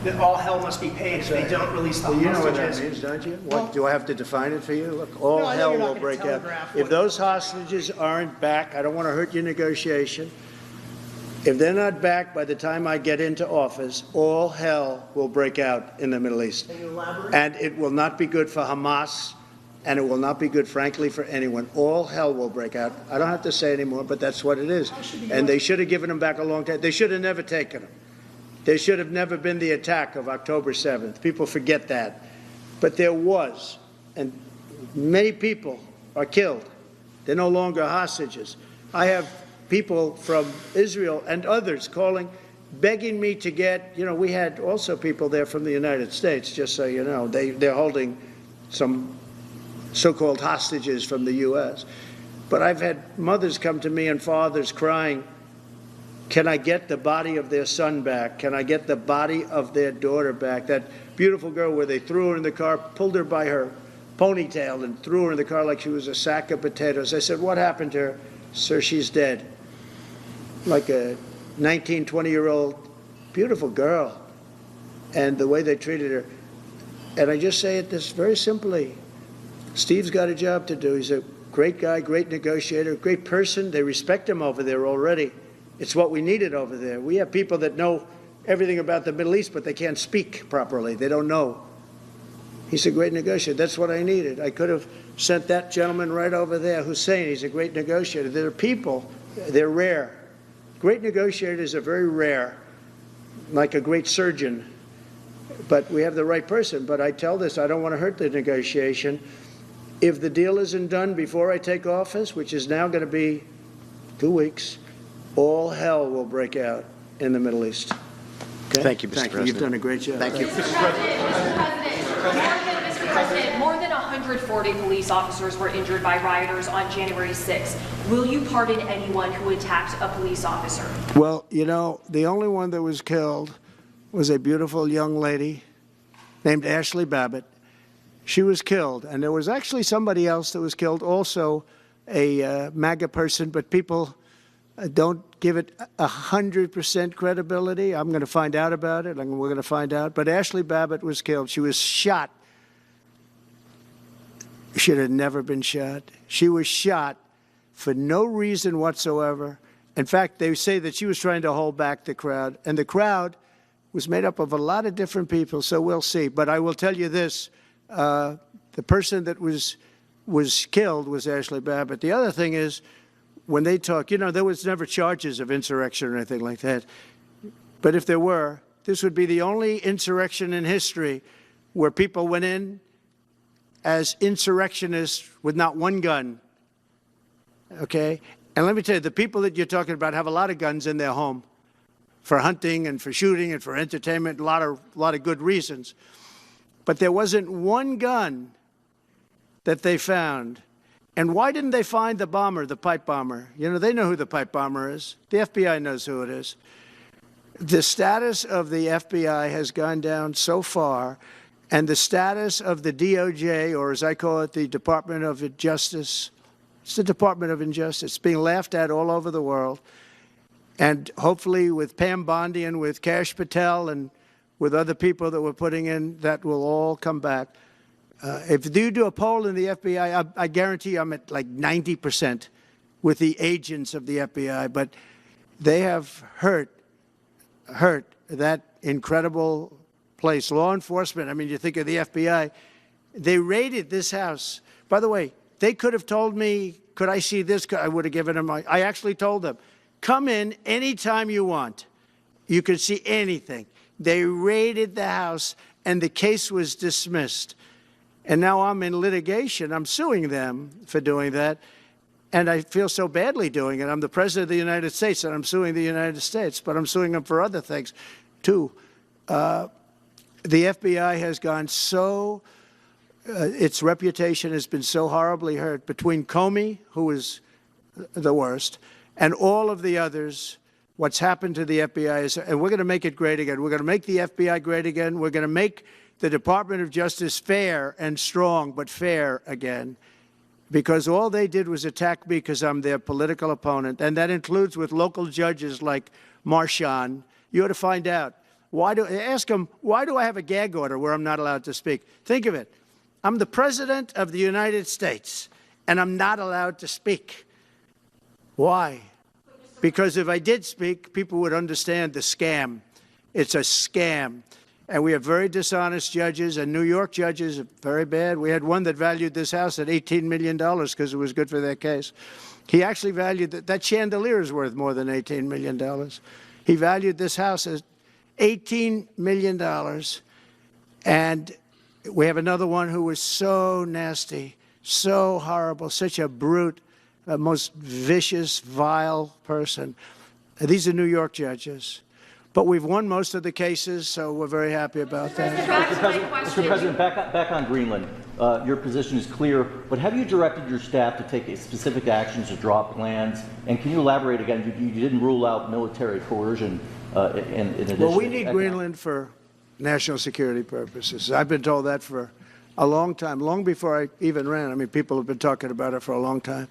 that all hell must be paid if they don't release the Well, you know what that hostages. means, don't you? What, do I have to define it for you? Look, all No, I know hell you're not will gonna break out. telegraph If what- those hostages aren't back, I don't want to hurt your negotiation. If they're not back by the time I get into office, all hell will break out in the Middle East. Can you elaborate? And it will not be good for Hamas, and it will not be good, frankly, for anyone. All hell will break out. I don't have to say anymore, but that's what it is. And they should have given them back a long time. They should have never taken them. There should have never been the attack of October 7th. People forget that. But there was, and many people are killed. They're no longer hostages. I have people from Israel and others calling, begging me to get, we had also people there from the United States, just so you know. They're holding some so-called hostages from the U.S. But I've had mothers come to me and fathers crying, can I get the body of their son back? Can I get the body of their daughter back? That beautiful girl where they threw her in the car, pulled her by her ponytail and threw her in the car like she was a sack of potatoes. I said, what happened to her? Sir, she's dead. Like a 19, 20-year-old beautiful girl. And the way they treated her. And I just say it this very simply. Steve's got a job to do. He's a great guy, great negotiator, great person. They respect him over there already. It's what we needed over there. We have people that know everything about the Middle East, but they can't speak properly. They don't know. He's a great negotiator. That's what I needed. I could have sent that gentleman right over there, Hussein. He's a great negotiator. There are people, they're rare. Great negotiators are very rare, like a great surgeon. But we have the right person. But I tell this, I don't want to hurt the negotiation. If the deal isn't done before I take office, which is now going to be 2 weeks, all hell will break out in the Middle East. Okay? Thank you, Mr. President. You've done a great job. Thank you. Mr. President, more than 140 police officers were injured by rioters on January 6th. Will you pardon anyone who attacked a police officer? Well, the only one that was killed was a beautiful young lady named Ashley Babbitt. She was killed, and there was actually somebody else that was killed, also a MAGA person, but people don't give it 100% credibility. I'm going to find out about it, and we're going to find out. But Ashley Babbitt was killed. She was shot. She should have never been shot. She was shot for no reason whatsoever. In fact, they say that she was trying to hold back the crowd, and the crowd was made up of a lot of different people, so we'll see. But I will tell you this, the person that was killed was Ashley Babbitt. The other thing is, when they talk, there was never charges of insurrection or anything like that. But if there were, this would be the only insurrection in history where people went in as insurrectionists with not one gun, okay? And let me tell you, the people that you're talking about have a lot of guns in their home for hunting and for shooting and for entertainment, a lot of good reasons. But there wasn't one gun that they found. And why didn't they find the bomber, the pipe bomber? They know who the pipe bomber is. The FBI knows who it is. The status of the FBI has gone down so far, and the status of the DOJ, or as I call it, the Department of Justice, it's the Department of Injustice, being laughed at all over the world. And hopefully with Pam Bondi and with Kash Patel and with other people that we're putting in, that will all come back. If you do a poll in the FBI, I guarantee I'm at like 90% with the agents of the FBI, but they have hurt that incredible place. Law enforcement, you think of the FBI, they raided this house. By the way, they could have told me, could I see this? I would have given them, I actually told them, come in anytime you want. You can see anything. They raided the house, and the case was dismissed. And now I'm in litigation. I'm suing them for doing that. And I feel so badly doing it. I'm the President of the United States, and I'm suing the United States. But I'm suing them for other things, too. The FBI has gone so, its reputation has been so horribly hurt. Between Comey, who is the worst, and all of the others, what's happened to the FBI is, and we're going to make it great again. We're going to make the FBI great again. We're going to make the Department of Justice fair and strong, but fair again, because all they did was attack me because I'm their political opponent, and that includes with local judges like Marchand. You ought to find out. Ask them, why do I have a gag order where I'm not allowed to speak? Think of it. I'm the President of the United States, and I'm not allowed to speak. Why? because if I did speak, people would understand the scam. It's a scam. And we have very dishonest judges, and New York judges are very bad. We had one that valued this house at $18 million because it was good for their case. He actually valued that chandelier is worth more than $18 million. He valued this house as $18 million. And we have another one who was so nasty, so horrible, such a brute, most vicious, vile person. These are New York judges. But we've won most of the cases, so we're very happy about that. Mr. President, back on Greenland. Your position is clear, but have you directed your staff to take specific actions to drop plans? And can you elaborate again? You didn't rule out military coercion in addition. Well, we need Greenland for national security purposes. I've been told that for a long time, long before I even ran. I mean, people have been talking about it for a long time.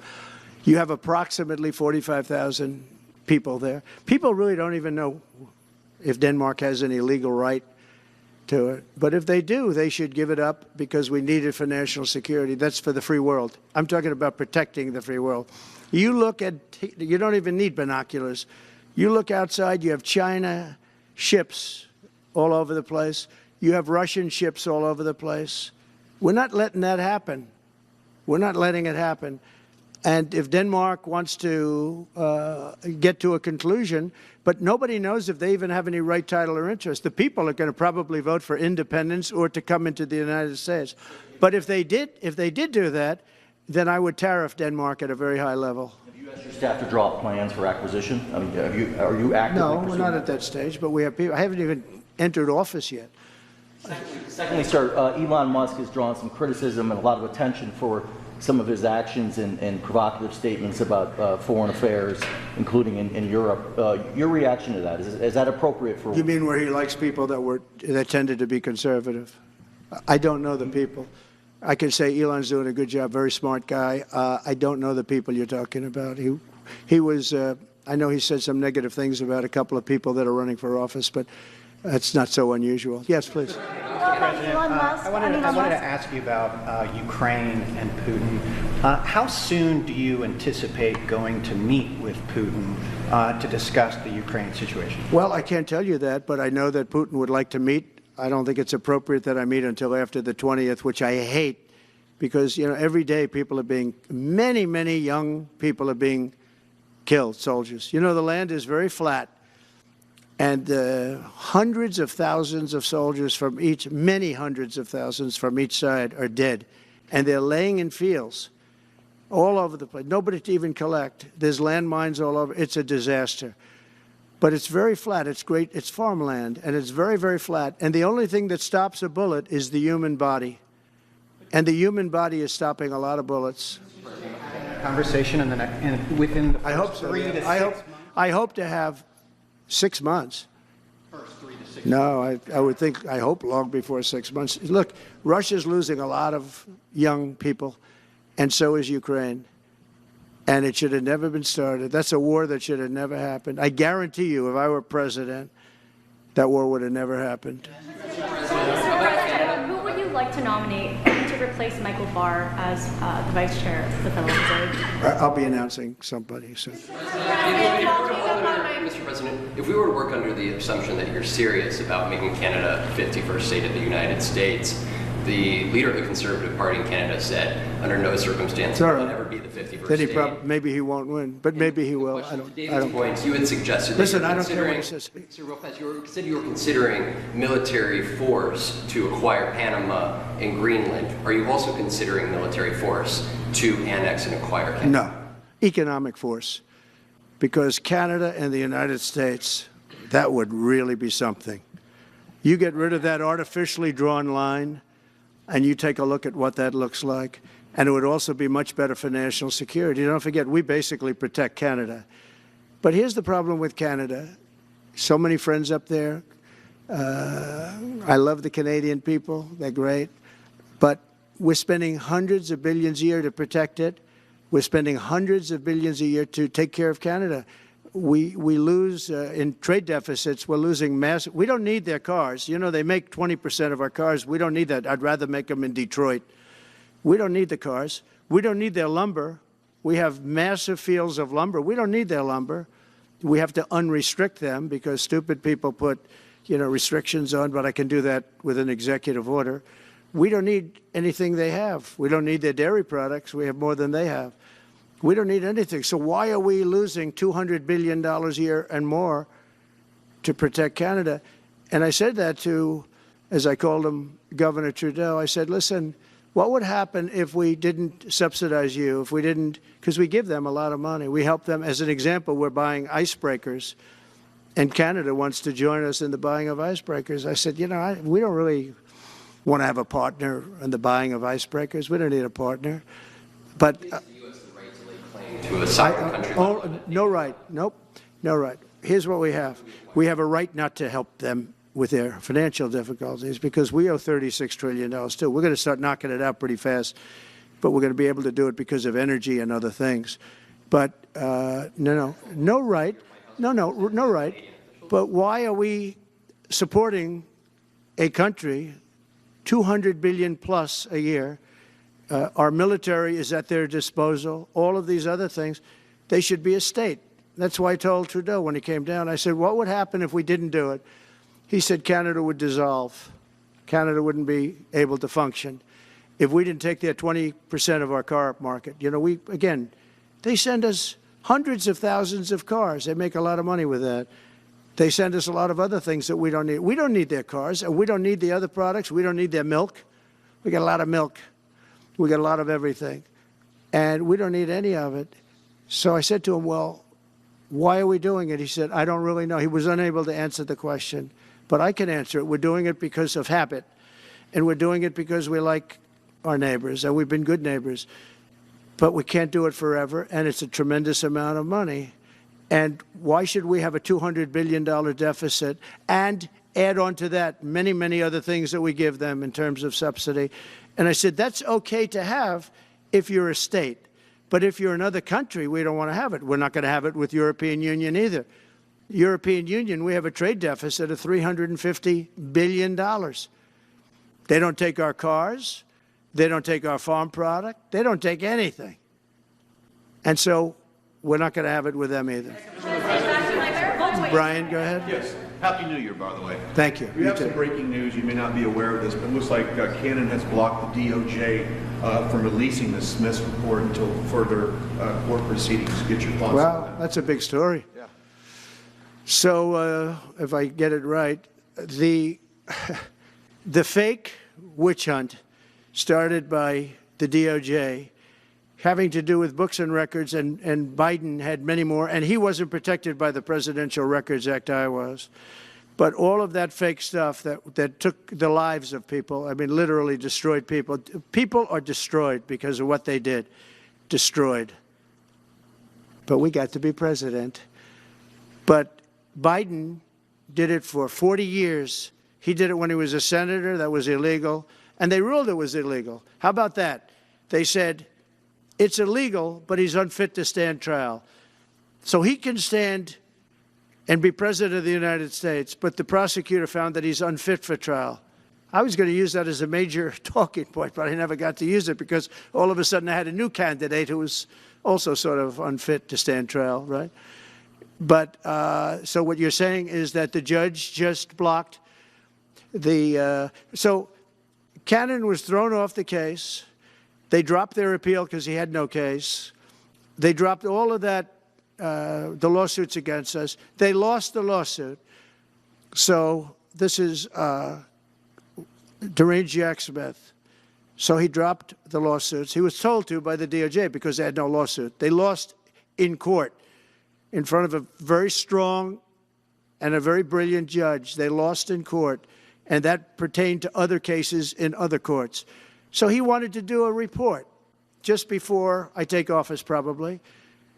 You have approximately 45,000 people there. People really don't even know if Denmark has any legal right to it. But if they do, they should give it up because we need it for national security. That's for the free world. I'm talking about protecting the free world. You look at, you don't even need binoculars. You look outside, you have China ships all over the place. You have Russian ships all over the place. We're not letting that happen. We're not letting it happen. And if Denmark wants to get to a conclusion, but nobody knows if they even have any right, title, or interest. The people are going to probably vote for independence or to come into the United States. But if they did do that, then I would tariff Denmark at a very high level. Have you asked your staff to draw plans for acquisition? I mean, are you actively No, we're pursuing not that? at that stage, but we have people. I haven't even entered office yet. Secondly, sir, Elon Musk has drawn some criticism and a lot of attention for some of his actions and provocative statements about foreign affairs, including in Europe. Your reaction to that, is that appropriate for? You mean where he likes people that tended to be conservative? I don't know the people. I can say Elon's doing a good job, very smart guy. I don't know the people you're talking about. He was, I know he said some negative things about a couple of people that are running for office, but that's not so unusual. Yes, please. I wanted to ask you about Ukraine and Putin. How soon do you anticipate going to meet with Putin to discuss the Ukraine situation? Well, I can't tell you that, but I know that Putin would like to meet. I don't think it's appropriate that I meet until after the 20th, which I hate, because, you know, every day people are being, many young people are being killed, soldiers. You know, the land is very flat. And hundreds of thousands of soldiers from each, many hundreds of thousands from each side are dead. And they're laying in fields all over the place. Nobody to even collect. There's landmines all over. It's a disaster. But it's very flat. It's great. It's farmland. And it's very, very flat. And the only thing that stops a bullet is the human body. And the human body is stopping a lot of bullets. Conversation within the I hope so. 3 to 6 months? I hope to have 6 months. No, I hope long before 6 months. Look, Russia's losing a lot of young people, and so is Ukraine. And it should have never been started. That's a war that should have never happened. I guarantee you, if I were president, that war would have never happened. Who would you like to nominate to replace Michael Barr as the vice chair of the Federal Reserve? I'll be announcing somebody soon. Mr. President, if we were to work under the assumption that you're serious about making Canada the 51st state of the United States, the leader of the Conservative Party in Canada said, under no circumstances will it ever be the 51st Then state. maybe he won't win, but maybe he will. I don't. Points, you had suggested Listen, that I don't care what he says. Sir, real fast, you said you were considering military force to acquire Panama and Greenland. Are you also considering military force to annex and acquire Canada? No, economic force. Because Canada and the United States, that would really be something. You get rid of that artificially drawn line, and you take a look at what that looks like, and it would also be much better for national security. Don't forget, we basically protect Canada. But here's the problem with Canada. So many friends up there. I love the Canadian people. They're great. But we're spending hundreds of billions a year to protect it. We're spending hundreds of billions a year to take care of Canada. We lose in trade deficits. We're losing massive. We don't need their cars. You know, they make 20% of our cars. We don't need that. I'd rather make them in Detroit. We don't need the cars. We don't need their lumber. We have massive fields of lumber. We don't need their lumber. We have to unrestrict them because stupid people put, restrictions on, but I can do that with an executive order. We don't need anything they have. We don't need their dairy products. We have more than they have. We don't need anything. So why are we losing $200 billion a year and more to protect Canada? And I said that to, as I called him, Governor Trudeau. I said, listen, what would happen if we didn't subsidize you, if we didn't, because we give them a lot of money. We help them. As an example, we're buying icebreakers, and Canada wants to join us in the buying of icebreakers. I said, we don't really want to have a partner in the buying of icebreakers. We don't need a partner. But gives the U.S. the right to lay claim to a sovereign country. no right. Nope. No right. Here's what we have. We have a right not to help them with their financial difficulties because we owe $36 trillion too. We're going to start knocking it out pretty fast, but we're going to be able to do it because of energy and other things. But no right. No right. But why are we supporting a country, $200 billion plus a year? Our military is at their disposal. All of these other things, they should be a state. That's why I told Trudeau when he came down, I said, what would happen if we didn't do it? He said Canada would dissolve. Canada wouldn't be able to function if we didn't take their 20% of our car market. They send us hundreds of thousands of cars. They make a lot of money with that. They send us a lot of other things that we don't need. We don't need their cars, and we don't need the other products. We don't need their milk. We got a lot of milk. We got a lot of everything, and we don't need any of it. So I said to him, well, why are we doing it? He said, I don't really know. He was unable to answer the question, but I can answer it. We're doing it because of habit, and we're doing it because we like our neighbors, and we've been good neighbors, but we can't do it forever, and it's a tremendous amount of money. And why should we have a $200 billion deficit and add on to that many, many other things that we give them in terms of subsidy? And I said, that's okay to have if you're a state. But if you're another country, we don't want to have it. We're not going to have it with European Union either. European Union, we have a trade deficit of $350 billion. They don't take our cars. They don't take our farm product. They don't take anything. And so we're not going to have it with them either. Brian, go ahead. Yes. Happy New Year, by the way. Thank you. We have some breaking news. You may not be aware of this, but it looks like Canada has blocked the DOJ from releasing the Smith's report until further court proceedings. Get your thoughts on that. That's a big story. Yeah. So if I get it right, the fake witch hunt started by the DOJ having to do with books and records, and Biden had many more, and he wasn't protected by the Presidential Records Act. I was. But all of that fake stuff that took the lives of people, I mean, literally destroyed people. People are destroyed because of what they did. Destroyed. But we got to be president. But Biden did it for 40 years. He did it when he was a senator. That was illegal. And they ruled it was illegal. How about that? They said, it's illegal, but he's unfit to stand trial. So he can stand and be president of the United States, but the prosecutor found that he's unfit for trial. I was going to use that as a major talking point, but I never got to use it because all of a sudden I had a new candidate who was also sort of unfit to stand trial, right? But so what you're saying is that the judge just blocked the so Cannon was thrown off the case. They dropped their appeal because he had no case. They dropped all of that, the lawsuits against us. They lost the lawsuit. So this is deranged Jack Smith. So he dropped the lawsuits. He was told to by the DOJ because they had no lawsuit. They lost in court in front of a very strong and a very brilliant judge. They lost in court, and that pertained to other cases in other courts. So he wanted to do a report just before I take office, probably.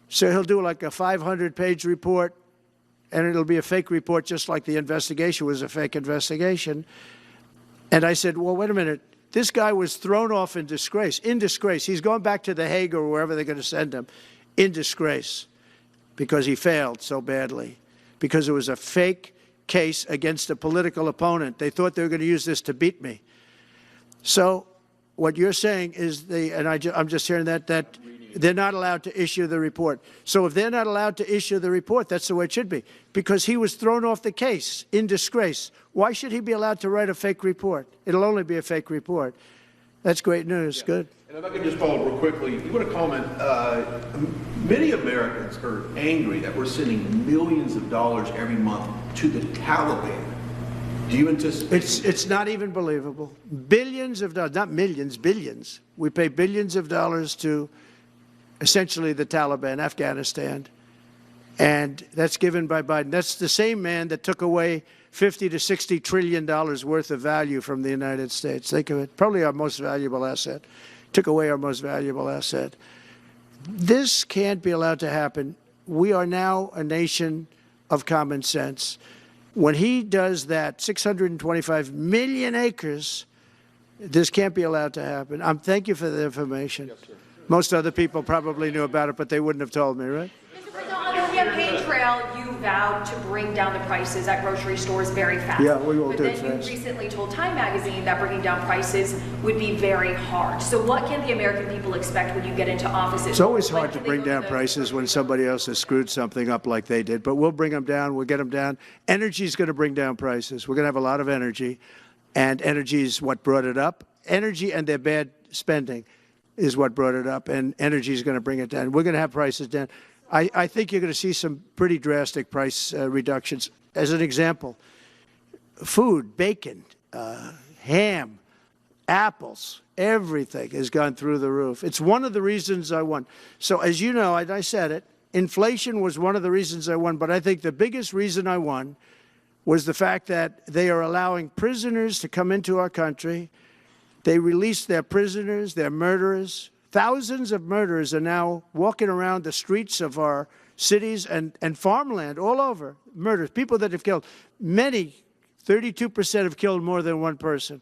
So he'll do like a 500-page report, and it'll be a fake report just like the investigation was a fake investigation. And I said, well, wait a minute. This guy was thrown off in disgrace. In disgrace. He's going back to The Hague or wherever they're going to send him in disgrace because he failed so badly, because it was a fake case against a political opponent. They thought they were going to use this to beat me. So what you're saying is, and I'm just hearing that They're not allowed to issue the report. So if they're not allowed to issue the report, that's the way it should be, because he was thrown off the case in disgrace. Why should he be allowed to write a fake report? It'll only be a fake report. That's great news. Yeah. Good. And if I could just follow up real quickly, you want to comment, many Americans are angry that we're sending millions of dollars every month to the Taliban. Do you anticipate? It's not even believable. Billions of dollars, not millions, billions. We pay billions of dollars to essentially the Taliban, Afghanistan, and that's given by Biden. That's the same man that took away $50 to $60 trillion worth of value from the United States. Think of it, probably our most valuable asset. Took away our most valuable asset. This can't be allowed to happen. We are now a nation of common sense. When he does that, 625 million acres, this can't be allowed to happen. Thank you for the information. Yes, sir. Most other people probably knew about it, but they wouldn't have told me, right? Mr. President, on the campaign trail, you vowed to bring down the prices at grocery stores very fast. Yeah, we will do it fast. But then you recently told Time Magazine that bringing down prices would be very hard. So what can the American people expect when you get into office? It's always hard to bring down prices when somebody else has screwed something up like they did, but we'll bring them down, we'll get them down. Energy is going to bring down prices. We're going to have a lot of energy, and energy is what brought it up. Energy and their bad spending is what brought it up, and energy is going to bring it down. We're going to have prices down. I think you're going to see some pretty drastic price reductions. As an example, food, bacon, ham, apples, everything has gone through the roof. It's one of the reasons I won. So as you know, I said it, inflation was one of the reasons I won, but I think the biggest reason I won was the fact that they are allowing prisoners to come into our country. They released their prisoners, their murderers. Thousands of murderers are now walking around the streets of our cities and farmland all over. Murders, people that have killed. Many, 32% have killed more than one person.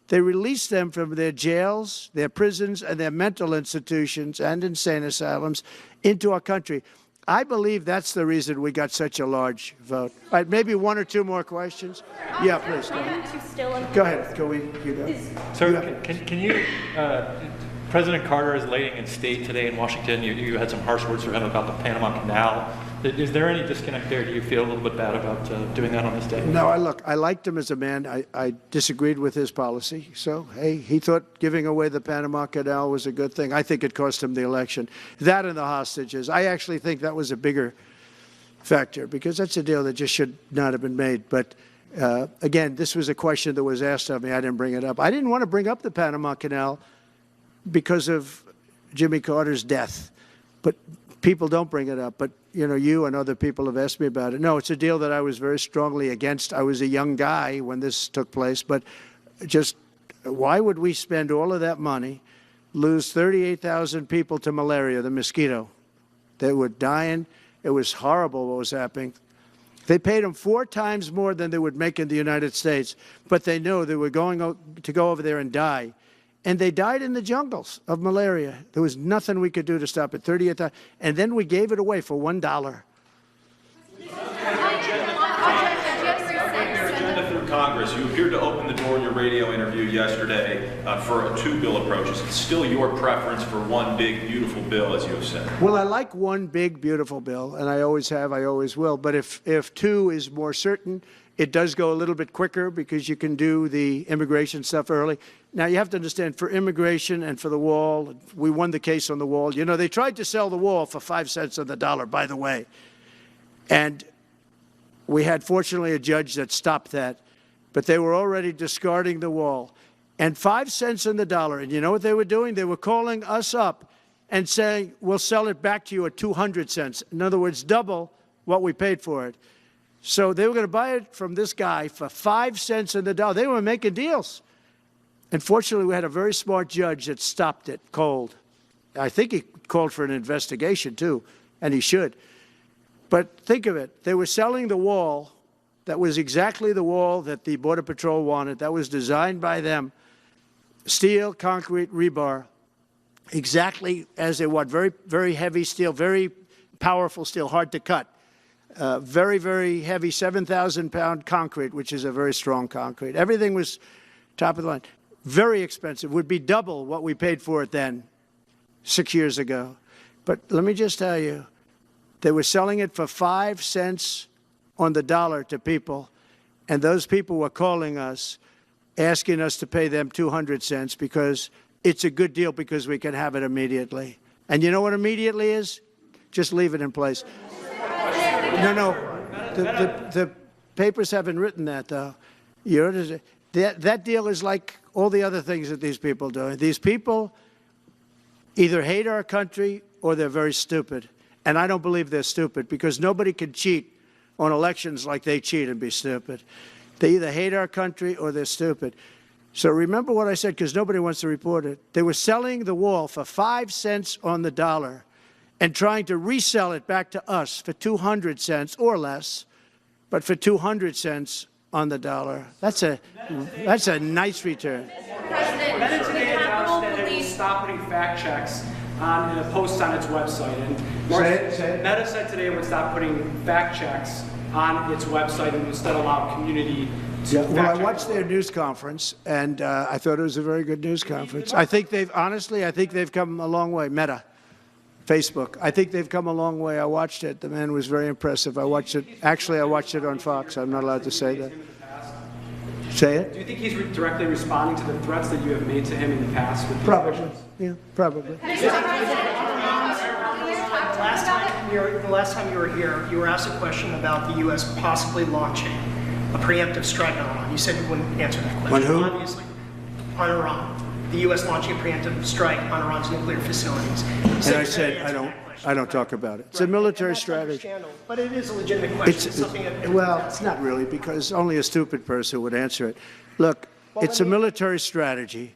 They released them from their jails, their prisons, and their mental institutions and insane asylums into our country. I believe that's the reason we got such a large vote. All right, maybe one or two more questions. Yeah, please. Go ahead. Can we? Sir, can you? President Carter is laying in state today in Washington. You had some harsh words for him about the Panama Canal. Is there any disconnect there? Do you feel a little bit bad about doing that on this day? No, I liked him as a man. I disagreed with his policy. So, hey, he thought giving away the Panama Canal was a good thing. I think it cost him the election. That and the hostages. I actually think that was a bigger factor because that's a deal that just should not have been made. But, again, this was a question that was asked of me. I didn't bring it up. I didn't want to bring up the Panama Canal because of Jimmy Carter's death. But people don't bring it up. But, you know, you and other people have asked me about it. No, it's a deal that I was very strongly against. I was a young guy when this took place. But just why would we spend all of that money, lose 38,000 people to malaria, the mosquito? They were dying. It was horrible what was happening. They paid them 4 times more than they would make in the United States. But they knew they were going to go over there and die. And they died in the jungles of malaria. There was nothing we could do to stop it. 38,000, and then we gave it away for $1. Through Congress, you appeared to open the door in your radio interview yesterday for a 2-bill approach. It's still your preference for one big, beautiful bill, as you have said. Well, I like one big, beautiful bill, and I always have, I always will. But if 2 is more certain, it does go a little bit quicker because you can do the immigration stuff early. Now, you have to understand, for immigration and for the wall, we won the case on the wall. You know, they tried to sell the wall for 5 cents on the dollar, by the way. And we had, fortunately, a judge that stopped that. But they were already discarding the wall. And 5 cents on the dollar. And you know what they were doing? They were calling us up and saying, we'll sell it back to you at 200 cents. In other words, double what we paid for it. So they were going to buy it from this guy for 5 cents on the dollar. They were making deals. And fortunately, we had a very smart judge that stopped it cold. I think he called for an investigation, too, and he should. But think of it. They were selling the wall that was exactly the wall that the Border Patrol wanted. That was designed by them. Steel, concrete, rebar, exactly as they want. Very, very heavy steel, very powerful steel, hard to cut. Very, very heavy 7,000-pound concrete, which is a very strong concrete. Everything was top of the line. Very expensive. Would be double what we paid for it then, 6 years ago. But let me just tell you, they were selling it for 5 cents on the dollar to people, and those people were calling us, asking us to pay them 200 cents because it's a good deal because we can have it immediately. And you know what immediately is? Just leave it in place. No. The papers haven't written that, though. That deal is like all the other things that these people do. These people either hate our country or they're very stupid. And I don't believe they're stupid because nobody can cheat on elections like they cheat and be stupid. They either hate our country or they're stupid. So remember what I said, because nobody wants to report it. They were selling the wall for 5 cents on the dollar and trying to resell it back to us for 200 cents or less, but for 200 cents on the dollar. That's a nice return. Meta today announced that it will stop putting fact checks on posts on its website. And Meta said today it would stop putting fact checks on its website and instead allow community to fact check. Well, I watched their news conference, and I thought it was a very good news conference. I think they've come a long way. Meta, Facebook. I think they've come a long way. I watched it. The man was very impressive. I watched it. Actually, I watched it on Fox. I'm not allowed to say that. Say it? Do you think he's directly responding to the threats that you have made to him in the past? With Probably. Yeah, probably. The last time you were here, you were asked a question about the U.S. possibly launching a preemptive strike on Iran. You said you wouldn't answer that question. On who? Obviously, on Iran. The U.S. launching a preemptive strike on Iran's nuclear facilities. And I said I don't talk about it. It's a military strategy. But it is a legitimate question. It's not really, because only a stupid person would answer it. Look, it's a military strategy,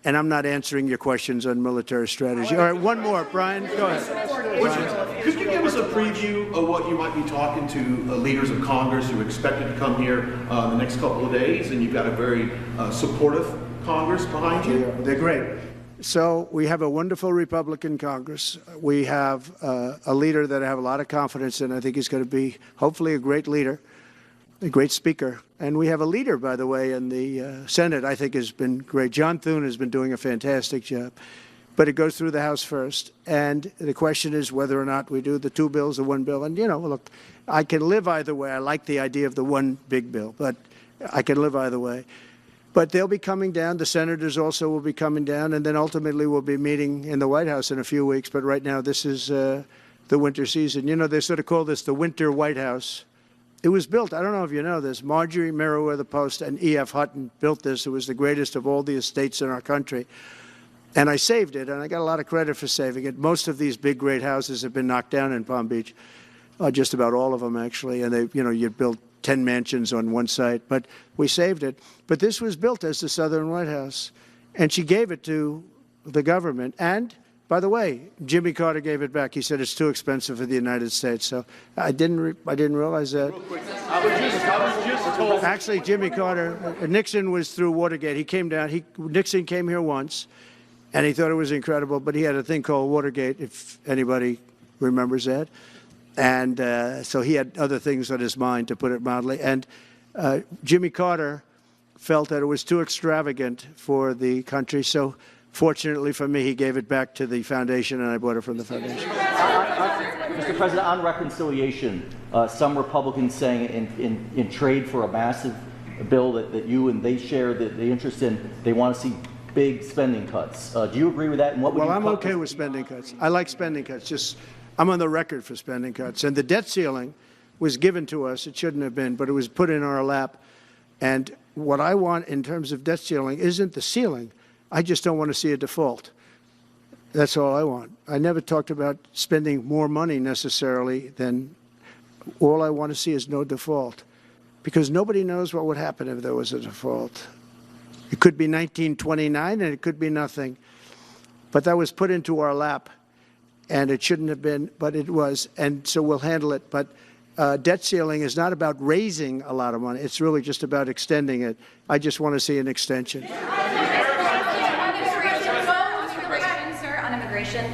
and I'm not answering your questions on military strategy. All right, one more. Brian, go ahead. Could you give us a preview of what you might be talking to leaders of Congress who are expected to come here the next couple of days? And you've got a very supportive Congress behind you. Yeah, they're great. So we have a wonderful Republican Congress. We have a leader that I have a lot of confidence in. I think he's going to be hopefully a great leader, a great speaker. And we have a leader, by the way, in the Senate I think has been great. John Thune has been doing a fantastic job. But it goes through the House first. And the question is whether or not we do the 2 bills or 1 bill. And, look, I can live either way. I like the idea of the one big bill, but I can live either way. But they'll be coming down. The senators also will be coming down. And then ultimately we'll be meeting in the White House in a few weeks. But right now this is the winter season. They sort of call this the winter White House. It was built, I don't know if you know this, Marjorie Meriwether Post and E.F. Hutton built this. It was the greatest of all the estates in our country. And I saved it, and I got a lot of credit for saving it. Most of these big, great houses have been knocked down in Palm Beach, just about all of them, actually. And you'd build 10 mansions on one site, but we saved it. But this was built as the Southern White House, and she gave it to the government. And, by the way, Jimmy Carter gave it back. He said it's too expensive for the United States. So I didn't realize that. I was just told. Actually, Jimmy Carter, Nixon was through Watergate. Nixon came here once, and he thought it was incredible, but he had a thing called Watergate, if anybody remembers that. And so he had other things on his mind, to put it mildly. And Jimmy Carter felt that it was too extravagant for the country. So fortunately for me, he gave it back to the foundation, and I bought it from the foundation. Mr. President, on reconciliation, some Republicans saying in trade for a massive bill that you and they share the interest in, they want to see big spending cuts. Do you agree with that? And what would I'm okay with spending cuts. I like spending cuts. I'm on the record for spending cuts. And the debt ceiling was given to us. It shouldn't have been, but it was put in our lap. And what I want in terms of debt ceiling isn't the ceiling. I just don't want to see a default. That's all I want. I never talked about spending more money necessarily than all I want to see is no default. Because nobody knows what would happen if there was a default. It could be 1929 and it could be nothing. But that was put into our lap. And it shouldn't have been, but it was, and so we'll handle it. But debt ceiling is not about raising a lot of money. It's really just about extending it. I just want to see an extension. Sir, on immigration,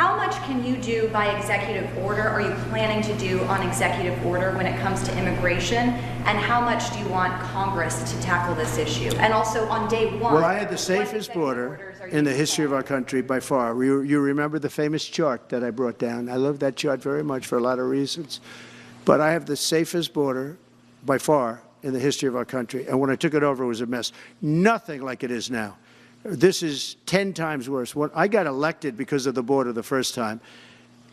How much can you do by executive order, are you planning to do on executive order when it comes to immigration? And how much do you want Congress to tackle this issue? And also on day one. Well, I had the safest border in the history of our country by far. You remember the famous chart that I brought down. I love that chart very much for a lot of reasons. But I have the safest border by far in the history of our country. And when I took it over, it was a mess. Nothing like it is now. This is 10 times worse. When I got elected because of the border the first time,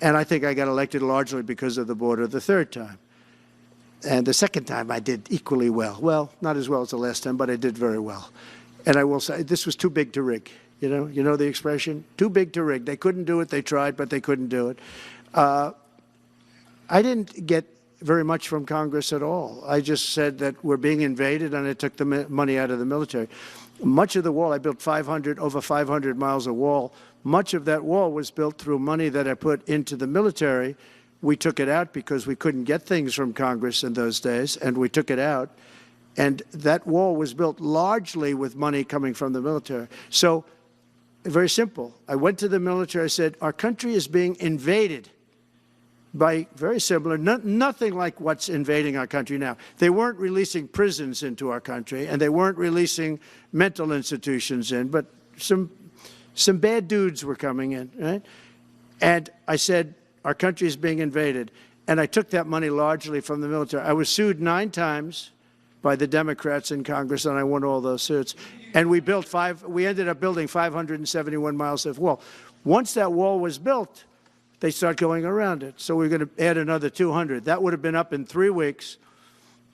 and I think I got elected largely because of the border the third time. And the second time I did equally well. Well, not as well as the last time, but I did very well. And I will say, this was too big to rig. You know the expression? Too big to rig. They couldn't do it. They tried, but they couldn't do it. I didn't get very much from Congress at all. I just said that we're being invaded, and I took the money out of the military. Much of the wall, I built over 500 miles of wall. Much of that wall was built through money that I put into the military. We took it out because we couldn't get things from Congress in those days, and we took it out. And that wall was built largely with money coming from the military. So, very simple. I went to the military. I said, our country is being invaded by very similar, nothing like what's invading our country now. They weren't releasing prisons into our country, and they weren't releasing mental institutions in, but some bad dudes were coming in, right? And I said, our country is being invaded. And I took that money largely from the military. I was sued 9 times by the Democrats in Congress, and I won all those suits. And we ended up building 571 miles of wall. Once that wall was built, they start going around it. So we're going to add another 200. That would have been up in 3 weeks.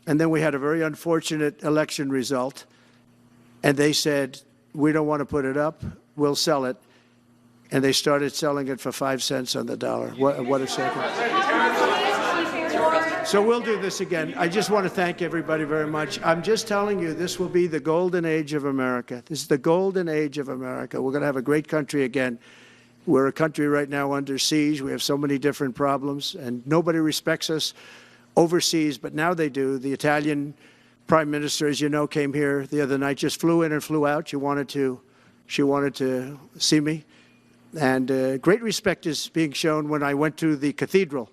And then we had a very unfortunate election result. And they said, we don't want to put it up. We'll sell it. And they started selling it for 5 cents on the dollar. What a second. So we'll do this again. I just want to thank everybody very much. I'm just telling you, this will be the golden age of America. This is the golden age of America. We're going to have a great country again. We're a country right now under siege. We have so many different problems, and nobody respects us overseas, but now they do. The Italian prime minister, as you know, came here the other night, just flew in and flew out. She wanted to see me. And great respect is being shown when I went to the cathedral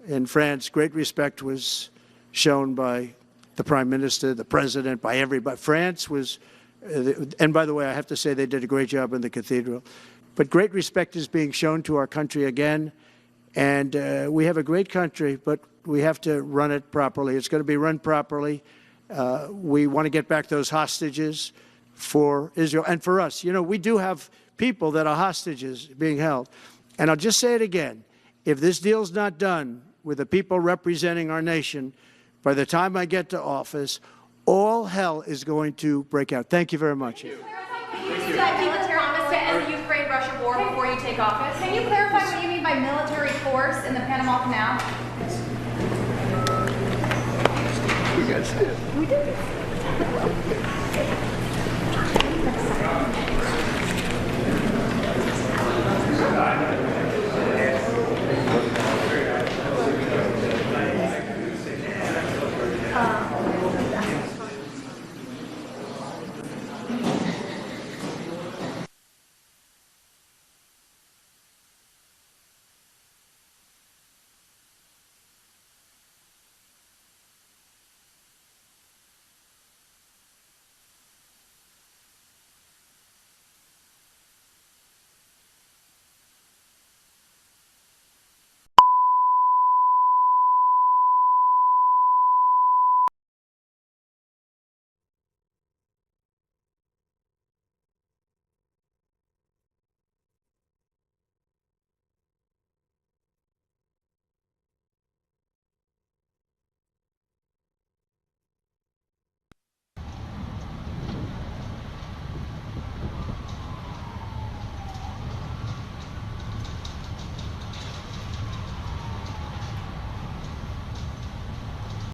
in France. Great respect was shown by the prime minister, the president, by everybody. France was, and by the way, I have to say they did a great job in the cathedral. But great respect is being shown to our country again, and we have a great country, but we have to run it properly. It's going to be run properly. We want to get back those hostages for Israel and for us. You know, we do have people that are hostages being held. And I'll just say it again. If this deal's not done with the people representing our nation, by the time I get to office, all hell is going to break out. Thank you very much. Ukraine-Russia war before you take office? Can you clarify what you mean by military force in the Panama Canal? We got to see it. We did.